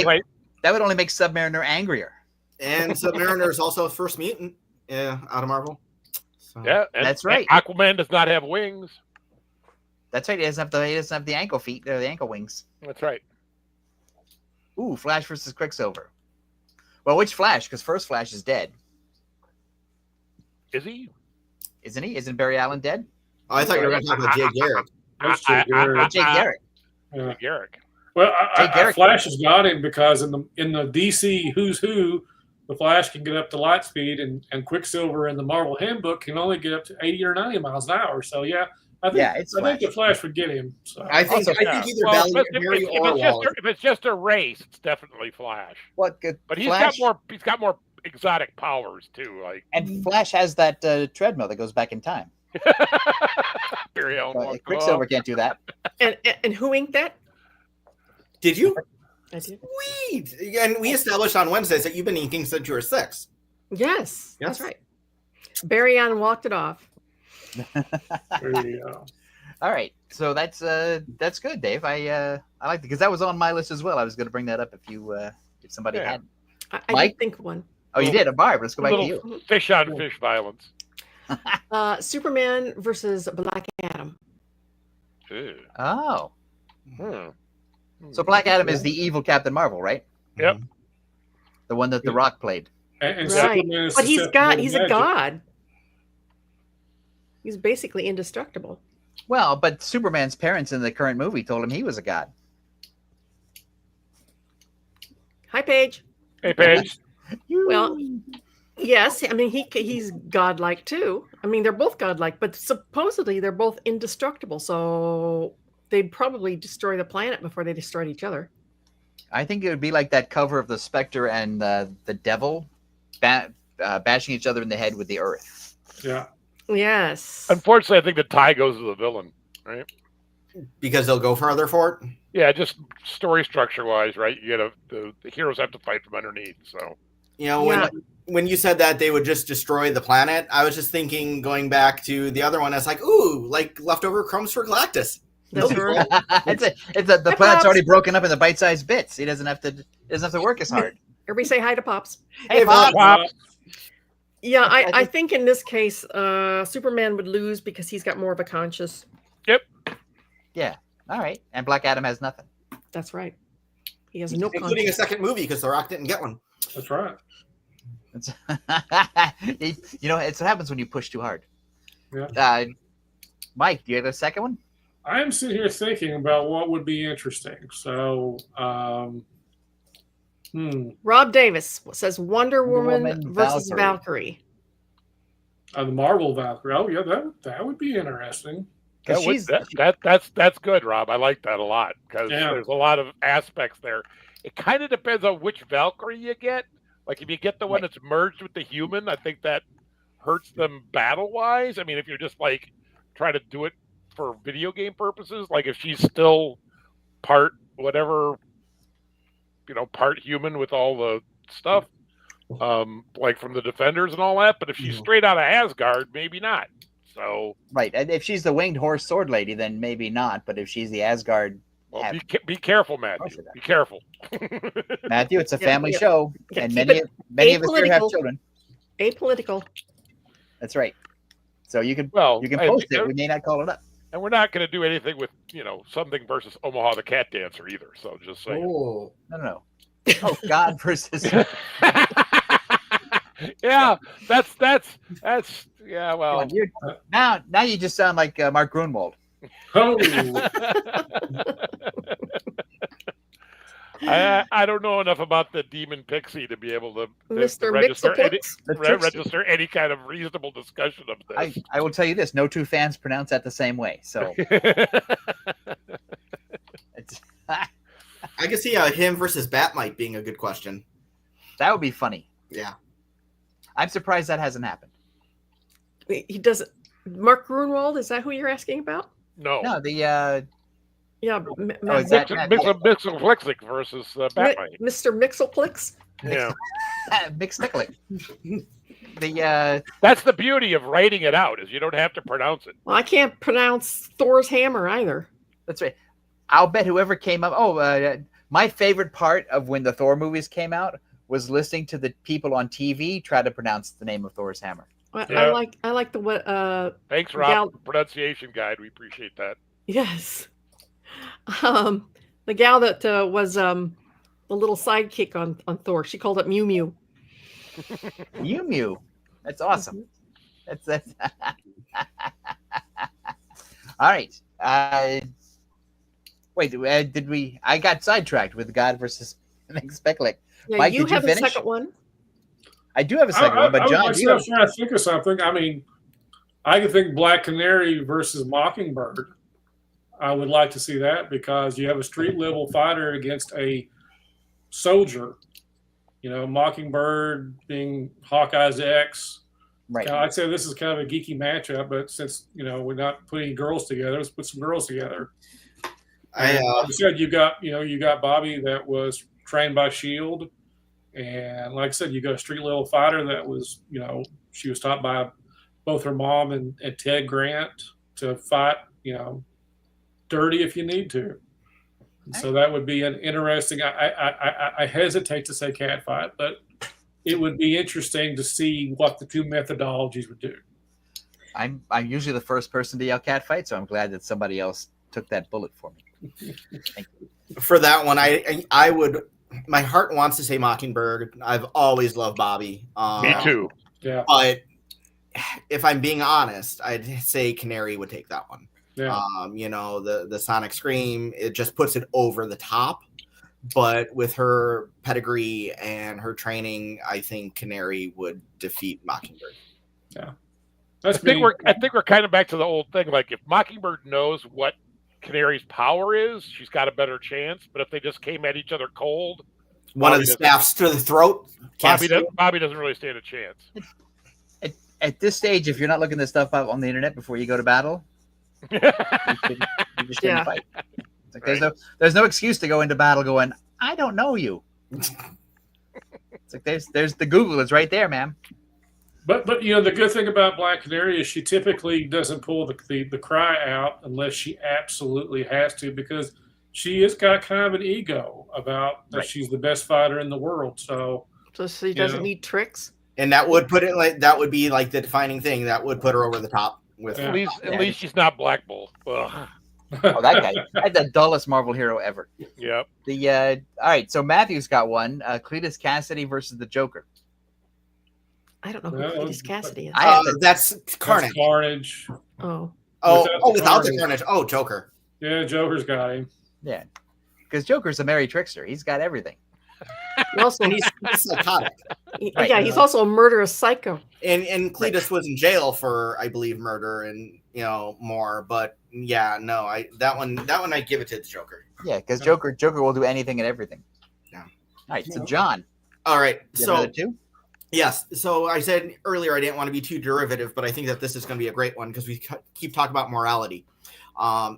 make Submariner angrier. And Submariner is also a first mutant out of Marvel. So. Yeah, that's right. Aquaman does not have wings. That's right. He doesn't have the ankle feet or the ankle wings. That's right. Ooh, Flash versus Quicksilver. Well, which Flash? Because first Flash is dead. Is he? Isn't he? Isn't Barry Allen dead? Oh, I thought you were going to talk about Jay Garrick. Jay Garrick. Yeah. Garrick. Well, Flash has got him because in the DC Who's Who, the Flash can get up to light speed, and Quicksilver in the Marvel Handbook can only get up to 80 or 90 miles an hour. So I think the Flash would get him. So. I think either Barry or Waller. If it's just a race, it's definitely Flash. What good? But he's Flash, got more exotic powers too. And Flash has that treadmill that goes back in time. Barry Allen. Quicksilver can't do that. And who inked that? Did you? I did. Sweet. And we established on Wednesdays that you've been inking since you were 6. Yes, that's right. Barry Allen walked it off. There you go. All right, so that's good, Dave. I like it because that was on my list as well. I was going to bring that up if somebody had. I did think of one. Oh, you did. Barb, let's go back to you. Fish on fish violence. Superman versus Black Adam. Ew. Oh. So Black Adam is the evil Captain Marvel, right? Yep. The one that The Rock played. And right. But he's a god. He's basically indestructible. Well, but Superman's parents in the current movie told him he was a god. Hi, Paige. Hey, Paige. Well, yes. I mean, he's godlike too. I mean, they're both godlike, but supposedly they're both indestructible. So they'd probably destroy the planet before they destroyed each other. I think it would be like that cover of the Spectre and the Devil bashing each other in the head with the Earth. Yeah. Yes. Unfortunately, I think the tie goes to the villain, right? Because they'll go farther for it? Yeah, just story structure-wise, right? The heroes have to fight from underneath, so... When you said that they would just destroy the planet, I was just thinking, going back to the other one, I was like, ooh, like leftover crumbs for Galactus. That's right. The planet's already broken up into bite-sized bits. He doesn't have to work as hard. Everybody say hi to Pops. Hey, Pops. Yeah, I think in this case, Superman would lose because he's got more of a conscience. Yep. Yeah. All right. And Black Adam has nothing. That's right. He has no including conscience. a second movie because The Rock didn't get one. That's right. It's what happens when you push too hard. Yeah. Mike, do you have a second one? I am sitting here thinking about what would be interesting. So, Rob Davis says Wonder Woman versus Valkyrie. The Marvel Valkyrie. Oh yeah, that would be interesting. That's good, Rob. I like that a lot because there's a lot of aspects there. It kind of depends on which Valkyrie you get. Like if you get the one that's merged with the human, I think that hurts them battle wise. I mean, if you're just like trying to do it for video game purposes, like if she's still part whatever, part human with all the stuff, like from the Defenders and all that. But if she's straight out of Asgard, maybe not. So right, and if she's the winged horse sword lady, then maybe not. But if she's the Asgard, well, be careful, Matthew. Be careful, Matthew. It's a family show, and many of us here have children. Apolitical. That's right. So you can post it. We may not call it up. And we're not going to do anything with something versus Omaha the Cat Dancer either. So just saying. Oh no. Oh, God versus. Yeah, that's yeah. Well, now you just sound like Mark Grunwald. Oh. I don't know enough about the demon pixie to be able to register any kind of reasonable discussion of this. I will tell you this: no two fans pronounce that the same way. So I can see him versus Batmite being a good question. That would be funny. Yeah, I'm surprised that hasn't happened. He doesn't. Mark Grunwald, is that who you're asking about? No, the. Yeah, Mixelplix versus Batmite. Mr. Mixelplix. Yeah, Mixelplix. That's the beauty of writing it out is you don't have to pronounce it. Well, I can't pronounce Thor's hammer either. That's right. I'll bet whoever came up. My favorite part of when the Thor movies came out was listening to the people on TV try to pronounce the name of Thor's hammer. I like the what. Thanks, Rob. Pronunciation guide. We appreciate that. Yes. The gal that was the little sidekick on Thor, she called it Mew Mew. Mew Mew, that's awesome. That's all right. Wait, did we? I got sidetracked with God versus Mixelplix. Yeah, Mike, you did you have finish? a second one. I do have a second one, but John, I'm trying to think of something. I mean, I can think Black Canary versus Mockingbird. I would like to see that because you have a street level fighter against a soldier. Mockingbird being Hawkeye's ex. Right. I'd say this is kind of a geeky matchup, but since we're not putting girls together, let's put some girls together. Like I said, you got Bobby that was trained by Shield, and like I said, you got a street level fighter that was she was taught by both her mom and Ted Grant to fight dirty if you need to. So that would be an interesting. I hesitate to say cat fight, but it would be interesting to see what the two methodologies would do. I'm usually the first person to yell cat fight, so I'm glad that somebody else took that bullet for me. Thank you. For that one, I would. My heart wants to say Mockingbird. I've always loved Bobby. Me too. Yeah. But if I'm being honest, I'd say Canary would take that one. Yeah. The Sonic Scream, it just puts it over the top. But with her pedigree and her training, I think Canary would defeat Mockingbird. Yeah. I think we're kind of back to the old thing. Like if Mockingbird knows what Canary's power is, she's got a better chance. But if they just came at each other cold, one of the staffs to the throat, Bobby doesn't really stand a chance. At this stage, if you're not looking this stuff up on the internet before you go to battle, you just shouldn't fight. It's like there's no excuse to go into battle going, I don't know you. It's like there's the Google is right there, ma'am. But the good thing about Black Canary is she typically doesn't pull the cry out unless she absolutely has to, because she has got kind of an ego about that she's the best fighter in the world. So she doesn't need tricks. And that would put it that would be like the defining thing that would put her over the top with. At least she's not Black Bolt. Oh, that guy! That's the dullest Marvel hero ever. Yep. All right. So Matthew's got one. Cletus Cassidy versus the Joker. I don't know who Cletus Cassidy is. That's Carnage. That's Carnage. Oh, without the Carnage. Oh, Joker. Yeah, Joker's got him. Yeah, because Joker's a merry trickster. He's got everything. Also, he's psychotic. Yeah, he's also a murderous psycho. And Cletus was in jail for, I believe, murder and more. But yeah, no, that one I give it to the Joker. Yeah, because Joker will do anything and everything. All right, so John, All right. you have another So two? yes. So I said earlier I didn't want to be too derivative, but I think that this is going to be a great one because we keep talking about morality.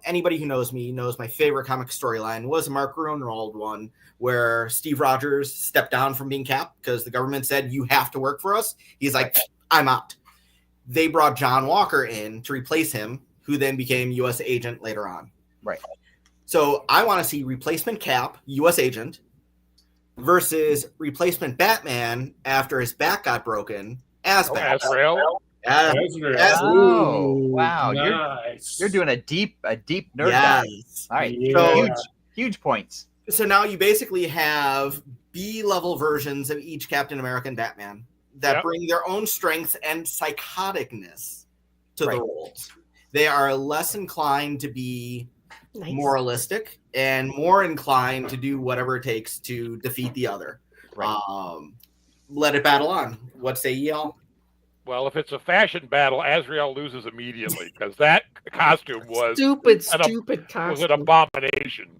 Anybody who knows me knows my favorite comic storyline was a Mark Gruenwald one where Steve Rogers stepped down from being Cap because the government said, you have to work for us. He's like, I'm out. They brought John Walker in to replace him, who then became U.S. agent later on. Right. So I want to see replacement Cap, U.S. agent, versus replacement Batman after his back got broken as Batman. Azrael. Oh, wow. Nice. You're doing a deep nerd dive. All right. Yeah. So huge points. So now you basically have B-level versions of each Captain America and Batman that bring their own strengths and psychoticness to the roles. They are less inclined to be moralistic and more inclined to do whatever it takes to defeat the other. Right. Let it battle on. What say y'all? Well, if it's a fashion battle, Azrael loses immediately because that costume was stupid costume. Was an abomination.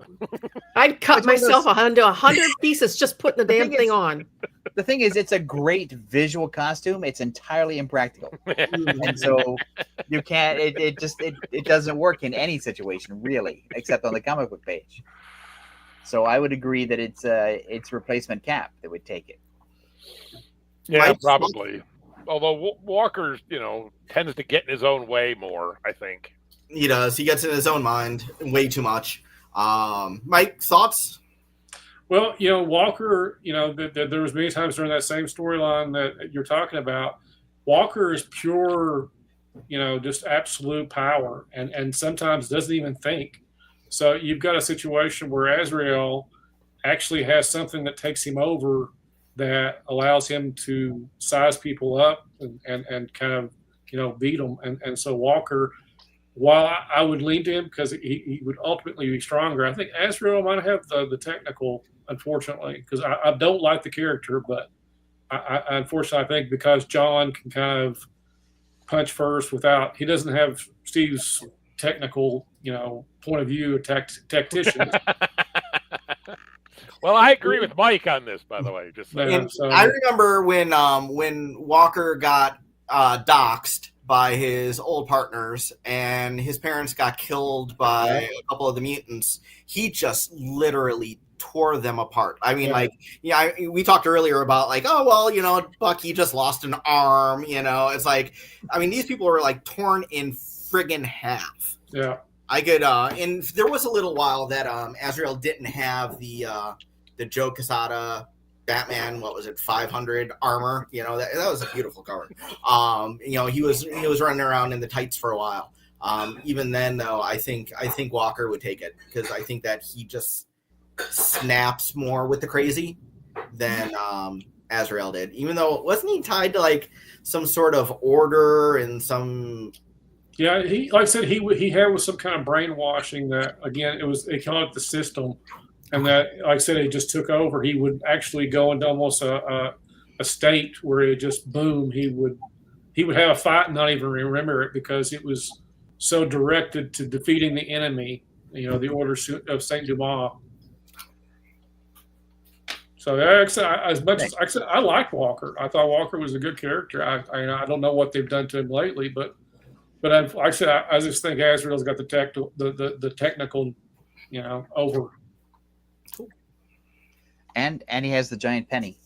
I'd cut myself into 100 pieces just putting the damn thing on. The thing is, it's a great visual costume. It's entirely impractical, and so you can't. It doesn't work in any situation really, except on the comic book page. So I would agree that it's replacement Cap that would take it. Yeah, probably. Although Walker, tends to get in his own way more, I think. He does. He gets in his own mind way too much. Mike, thoughts? Well, Walker, there was many times during that same storyline that you're talking about. Walker is pure, just absolute power and sometimes doesn't even think. So you've got a situation where Azrael actually has something that takes him over that allows him to size people up and kind of, beat them. And so Walker, while I would lean to him because he would ultimately be stronger, I think Azrael might have the technical, unfortunately, because I don't like the character, but I unfortunately, I think because John can kind of punch first he doesn't have Steve's technical, point of view, a tactician. Well, I agree with Mike on this, by the way. Just I remember when Walker got doxxed by his old partners and his parents got killed by a couple of the mutants. He just literally tore them apart. I mean, we talked earlier about Bucky just lost an arm. It's like, I mean, these people were like torn in friggin' half. Yeah. I could, and there was a little while that Azrael didn't have the Joe Quesada Batman, 500 armor. That was a beautiful cover. He was running around in the tights for a while. Even then, though, I think Walker would take it because I think that he just snaps more with the crazy than Azrael did. Even though wasn't he tied to like some sort of order and some. Yeah, he like I said he had with some kind of brainwashing that again they call it the system, and that like I said he just took over. He would actually go into almost a state where it just boom. He would have a fight and not even remember it because it was so directed to defeating the enemy. The Order of Saint Dumas. So as much as I said, I like Walker. I thought Walker was a good character. I don't know what they've done to him lately, but like I said, I just think Azrael's got the technical, over. And he has the giant penny.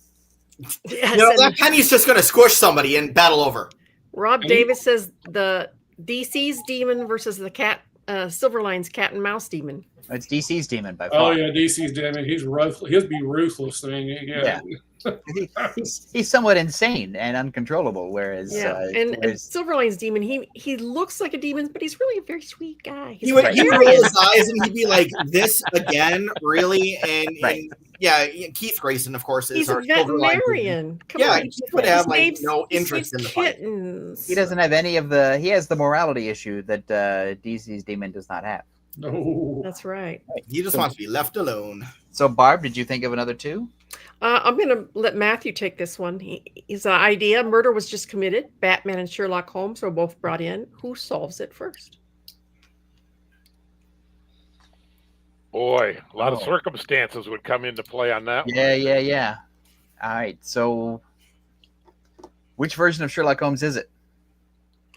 Yes, that penny's just going to squish somebody and battle over. Rob Davis says the DC's demon versus the Silverline's cat and mouse demon. It's DC's demon by far. Oh yeah, DC's demon. He's ruthless. He'll be ruthless. I mean, yeah. He's somewhat insane and uncontrollable. Whereas Silverline's demon, he looks like a demon, but he's really a very sweet guy. He would roll his eyes and he'd be like, "This again, really?" And Keith Grayson, of course, is he's our a veterinarian. He would have no interest in the kittens. fight. He doesn't have any of the. He has the morality issue that DC's demon does not have. No, that's right. He just wants to be left alone. So, Barb, did you think of another two? I'm going to let Matthew take this one. His idea: murder was just committed. Batman and Sherlock Holmes were both brought in. Who solves it first? Boy, a lot of Oh. circumstances would come into play on that one. Yeah. All right. So, which version of Sherlock Holmes is it?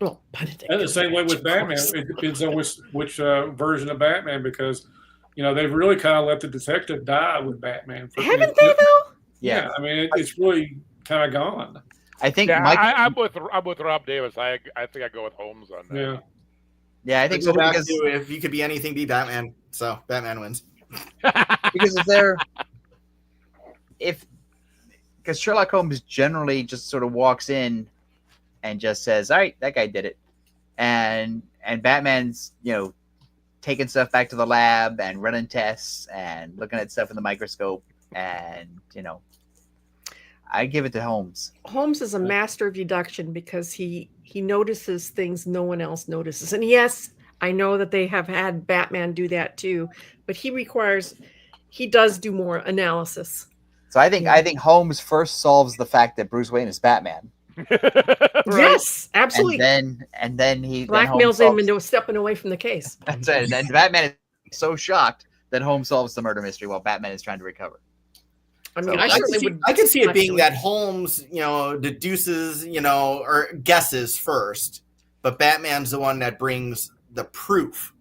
Well, Benedict. And the same way with Batman. It depends on which version of Batman, because they've really kind of let the detective die with Batman. Haven't they though? Yeah, I mean it's really kind of gone. I think Yeah, Mike. I'm with Rob Davis. I think I go with Holmes on that. Yeah. Yeah, I think Go so back because to if you could be anything, be Batman. So Batman wins. because because Sherlock Holmes generally just sort of walks in and just says, "All right, that guy did it," and Batman's taking stuff back to the lab and running tests and looking at stuff in the microscope, and I give it to Holmes. Holmes is a master of deduction because he notices things no one else notices. And yes, I know that they have had Batman do that too, but he does do more analysis. So I think Holmes first solves the fact that Bruce Wayne is Batman. Right. Yes, absolutely. And then he blackmails him into stepping away from the case. That's right. And then Batman is so shocked that Holmes solves the murder mystery while Batman is trying to recover. I mean, So I certainly would. I could see it being that Holmes, deduces, or guesses first, but Batman's the one that brings the proof.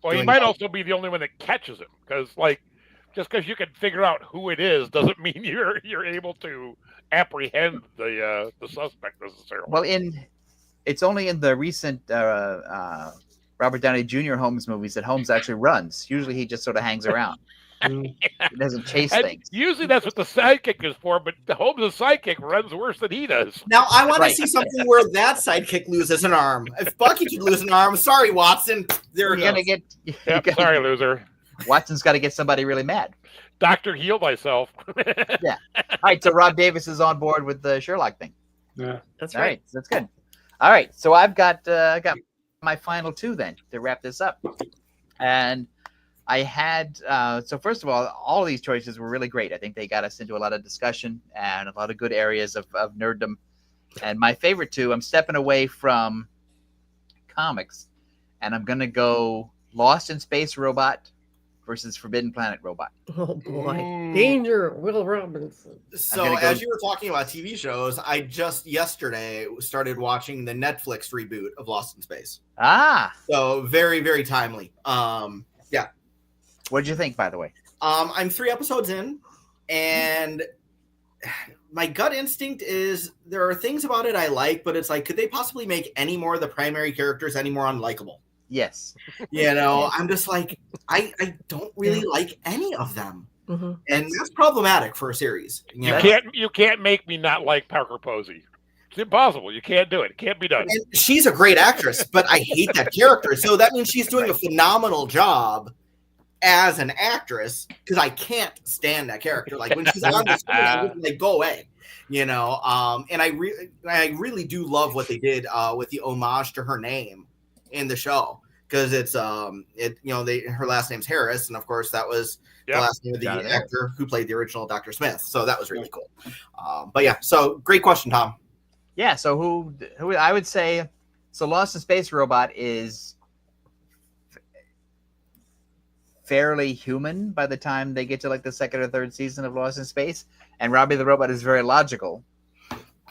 Well, he might also be the only one that catches him, because just because you can figure out who it is doesn't mean you're able to apprehend the suspect necessarily. Well, it's only in the recent Robert Downey Jr. Holmes movies that Holmes actually runs. Usually he just sort of hangs around. He doesn't chase things. Usually that's what the sidekick is for, but Holmes' sidekick runs worse than he does. Now, I want to see something where that sidekick loses an arm. If Bucky could lose an arm, sorry, Watson. There it goes. Sorry, loser. Watson's got to get somebody really mad. Doctor, heal thyself. Yeah. All right, so Rob Davis is on board with the Sherlock thing. Yeah. That's All right. right, that's good. All right, so I've got my final two then to wrap this up. And I had so first of all of these choices were really great. I think they got us into a lot of discussion and a lot of good areas of nerddom. And my favorite two, I'm stepping away from comics, and I'm gonna go Lost in Space Robot versus Forbidden Planet Robot. Oh boy, Danger, Will Robinson. So as you were talking about TV shows, I just yesterday started watching the Netflix reboot of Lost in Space. Ah, so very, very timely. Yeah. What did you think, by the way? I'm 3 episodes in, and my gut instinct is there are things about it I like, but it's like, could they possibly make any more of the primary characters any more unlikable? Yes. I'm just like, I don't really like any of them. Mm-hmm. And that's problematic for a series. You can't make me not like Parker Posey. It's impossible. You can't do it. It can't be done. And she's a great actress, but I hate that character. So that means she's doing a phenomenal job as an actress, because I can't stand that character. Like when she's on the screen, I just like go away. And I really do love what they did with the homage to her name in the show, because it's her last name's Harris, and of course that was the last name of the actor who played the original Dr. Smith. So that was really cool. But yeah, so great question, Tom. Yeah, so who I would say, so Lost in Space Robot is fairly human by the time they get to like the second or third season of Lost in Space, and Robbie the Robot is very logical,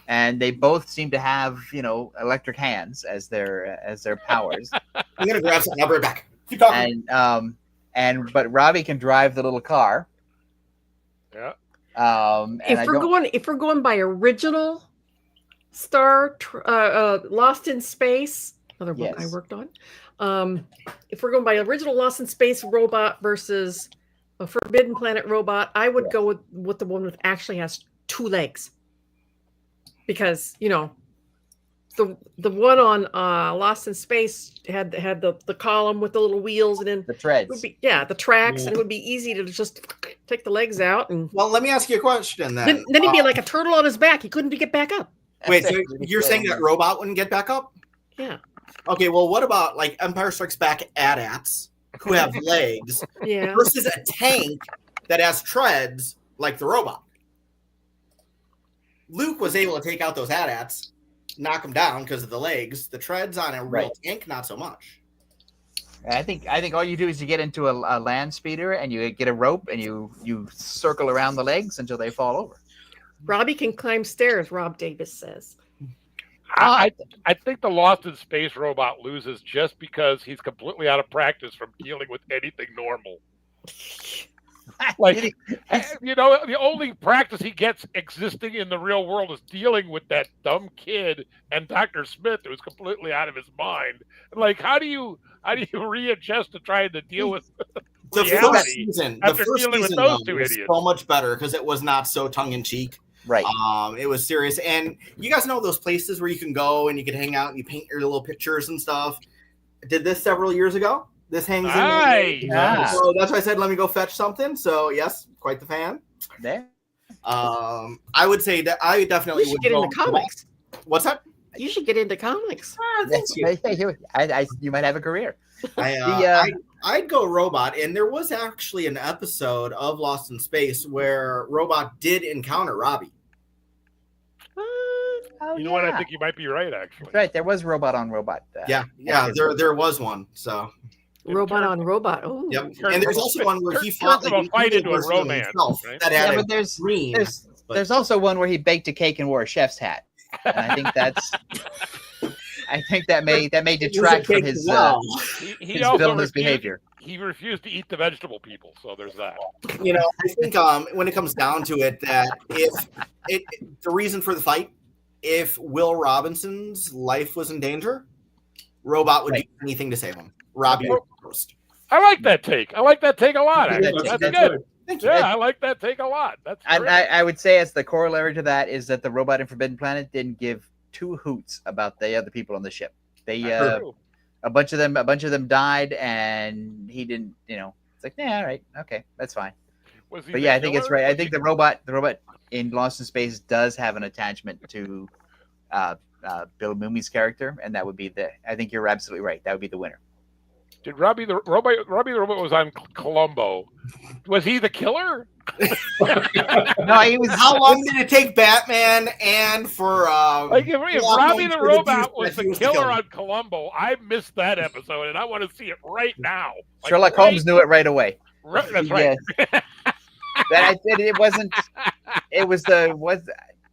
and they both seem to have electric hands as their powers. I'm gonna grab something. I'll be right back. Keep talking. But Robbie can drive the little car. Yeah. If we're going by original Lost in Space, another one I worked on. If we're going by original Lost in Space Robot versus a Forbidden Planet Robot, I would go with the one that actually has 2 legs, because the one on Lost in Space had the column with the little wheels, and then the treads. The tracks, and it would be easy to just take the legs out. And well, let me ask you a question then. Then he'd be like a turtle on his back. He couldn't get back up. Wait, so you're saying that robot wouldn't get back up? Yeah. Okay, well, what about like Empire Strikes Back AT-ATs who have legs versus a tank that has treads like the robot? Luke was able to take out those AT-ATs, knock them down because of the legs. The treads on a real tank, not so much. I think all you do is you get into a land speeder and you get a rope and you circle around the legs until they fall over. Robbie can climb stairs, Rob Davis says. I think the Lost in Space robot loses just because he's completely out of practice from dealing with anything normal. Like, the only practice he gets existing in the real world is dealing with that dumb kid and Dr. Smith, who's completely out of his mind. Like, how do you readjust to trying to deal with the reality first season? after The first dealing with season those though, two was idiots? so much better because it was not so tongue in cheek. Right. It was serious, and you guys know those places where you can go and you can hang out and you paint your little pictures and stuff. Did this several years ago. This hangs Nice. in. Yeah. So that's why I said let me go fetch something. So yes, quite the fan. There. I would say that I definitely You should would get go into comics. What's that? You should get into comics. You might have a career. I'd go Robot, and there was actually an episode of Lost in Space where Robot did encounter Robbie. You know what? I think you might be right, actually. That's right. There was Robot on Robot. Yeah, there was one. So Robot on Robot. Oh, yep. And there's also one where he turned fought from a the fight evil into a version of romance, himself right? that had a but there's green. there's also one where he baked a cake and wore a chef's hat. And I think that may detract from his He his also villainous refused, behavior. He refused to eat the vegetable people, so there's that. I think when it comes down to it, that if the reason for the fight, if Will Robinson's life was in danger, Robot would do anything to save him. Robbie would first. I like that take. I like that take a lot. Yeah, Actually. That's that's good. Thank you. Yeah, I like that take a lot. That's And great. I would say as the corollary to that is that the robot in Forbidden Planet didn't give two hoots about the other people on the ship. They True. a bunch of them died, and he didn't. It's like, yeah, all right, okay, that's fine. Was he But the yeah, I think it's killer? right. I Was think he- the robot in Lost in Space does have an attachment to Bill Mumi's character, and that would be I think you're absolutely right. That would be the winner. Did Robbie the robot was on Columbo? Was he the killer? No, he was. How long did it take Batman and for Like if Robbie the for the robot dude was that he the was to kill killer him? on Columbo, I missed that episode, and I want to see it right now. Like, Sherlock Holmes knew it right away. Right, that's right. That I said it wasn't. It was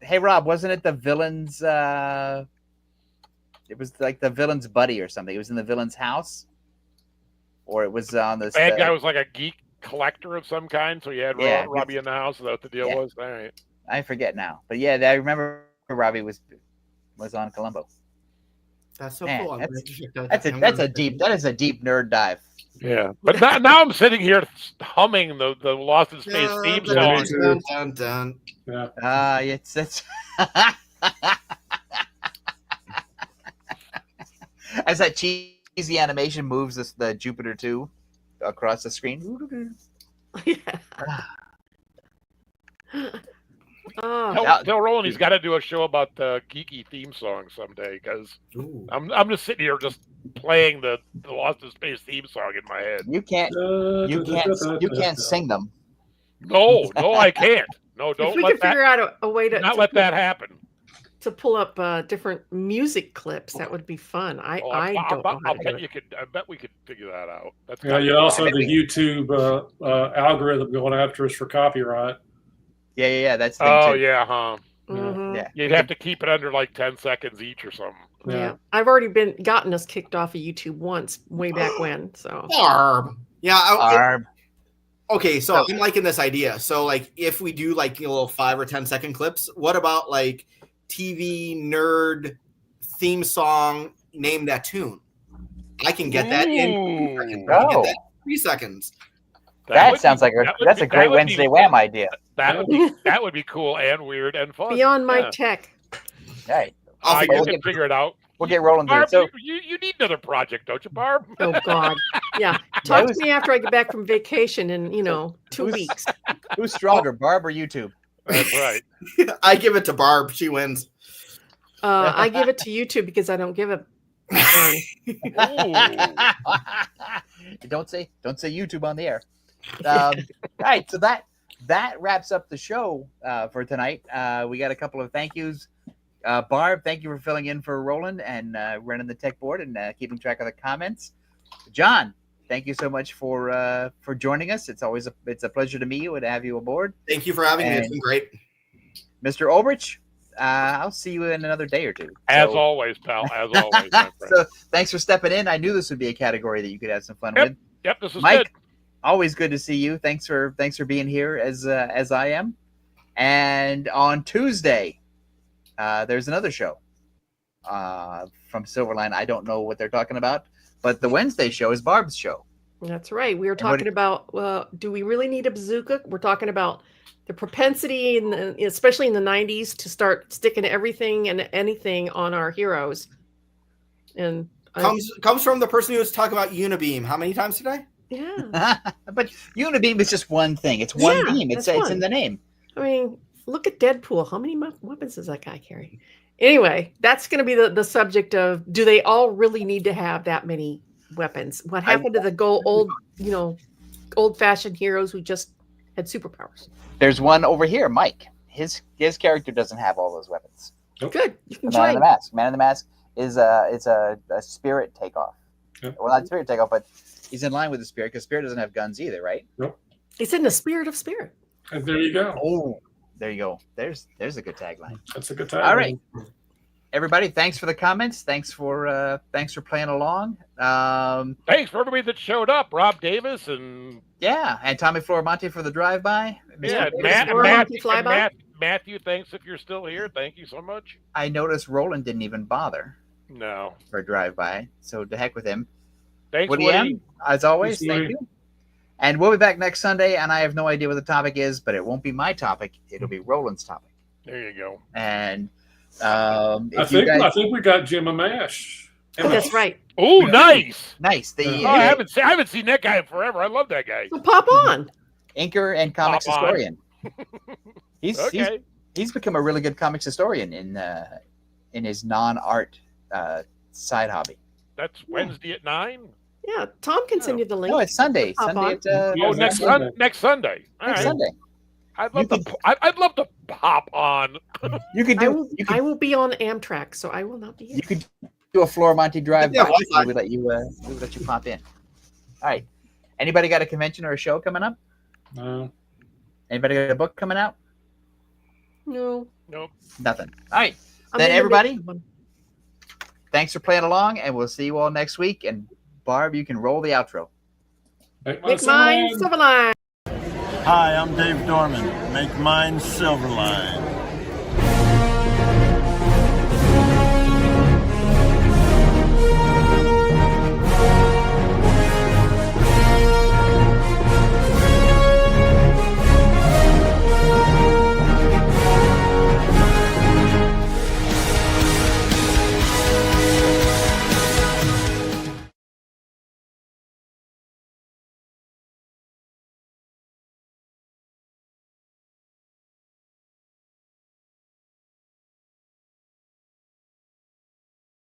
Hey Rob, wasn't it the villain's? It was like the villain's buddy or something. It was in the villain's house, or it was on the Bad guy was like a geek collector of some kind, so you had Yeah, Robbie in the house. Is that what the deal yeah. was? All right. I forget now, but yeah, I remember Robbie was on Columbo. That's so Man, cool. That is a deep nerd dive. Yeah, but now I'm sitting here humming the Lost in Space theme song. Dun, dun, dun. Yeah. It's as that cheesy animation moves the Jupiter 2 across the screen. yeah. Oh, Tell Roland he's got to do a show about the geeky theme song someday, because Ooh. I'm just sitting here just playing the Lost in Space theme song in my head. You can't sing them. No, I can't. No, if don't we let could figure that. out a way to Not let that happen. to pull up different music clips, that would be fun. I don't know how to do it. I bet we could figure that out. That's Yeah, gotta you be also have fun. the YouTube algorithm going after us for copyright. Yeah. That's the thing Oh too. yeah, huh? Mhm. Yeah. You'd have to keep it under like 10 seconds each or something. Yeah. I've already gotten us kicked off of YouTube once, way back when. So Barb. Yeah. Barb. Okay, so I'm liking this idea. So, like, if we do like little 5 or 10 second clips, what about like TV nerd theme song? Name that tune. I can get that in 3 seconds. I can get that in 3 seconds. That sounds like that's a great Wednesday Wham idea. That would be cool and weird and fun. beyond my Yeah. tech. All right. I we'll can get- figure it out. We'll get rolling. Barb, So you need another project, don't you, Barb? Oh God. Yeah. Talk to me after I get back from vacation in 2 weeks. who's stronger, Barb or YouTube? That's right. I give it to Barb. She wins. I give it to YouTube because I don't give a darn. Don't say YouTube on the air. All right, so that wraps up the show for tonight. We got a couple of thank yous. Barb, thank you for filling in for Roland and running the tech board and keeping track of the comments. John, thank you so much for joining us. It's always a pleasure to meet you and to have you aboard. Thank you for having me. It's been great. Mr. Ulrich, I'll see you in another day or two. As always, pal. As always, my friend. So thanks for stepping in. I knew this would be a category that you could have some fun with. Yep, this is Mike, good. always good to see you. Thanks for being here as I am. And on Tuesday, there's another show from Silverline. I don't know what they're talking about, but the Wednesday show is Barb's show. That's right. We were talking about, do we really need a bazooka? We're talking about the propensity, especially in the 90s, to start sticking everything and anything on our heroes. And comes from the person who was talking about Unibeam. How many times today? Yeah. But Unibeam is just one thing. It's one beam. It's in the name. I mean, look at Deadpool. How many weapons does that guy carry? Anyway, that's going to be the subject of, do they all really need to have that many weapons? What happened to the old-fashioned heroes who just had superpowers? There's one over here, Mike. His character doesn't have all those weapons. Good. You can Man in the Mask. Man in the Mask is a spirit takeoff. Yep. Well, not spirit takeoff, but he's in line with the spirit because spirit doesn't have guns either, right? Nope. He's in the spirit of spirit. And there you go. Oh, there you go. There's a good tagline. That's a good tagline. All right, everybody. Thanks for the comments. Thanks for playing along. Thanks for everybody that showed up. Rob Davis and Tommy Florimonte for the drive-by. Yeah, Matthew, thanks if you're still here. Thank you so much. I noticed Roland didn't even bother. No. For a drive-by, so to heck with him. Thanks, Woody. As always, thank you. And we'll be back next Sunday, and I have no idea what the topic is, but it won't be my topic. It'll be Roland's topic. There you go. And I think we got Jim Amash. That's right. Oh, nice. Nice. I haven't seen that guy in forever. I love that guy. So pop on. Inker and comics historian. He's become a really good comics historian in his non-art side hobby. That's Wednesday at 9. Yeah, Tom can send you the link. No, it's Sunday. Next Sunday. Next Sunday. I'd love to pop on. I will be on Amtrak, so I will not be here. You could do a Florimonte drive. We would let you pop in. All right. Anybody got a convention or a show coming up? No. Anybody got a book coming out? No. Nope. Nothing. All right. Then everybody, thanks for playing along, and we'll see you all next week. And Barb, you can roll the outro. Make mine Silverline. Hi, I'm Dave Dorman. Make mine Silverline.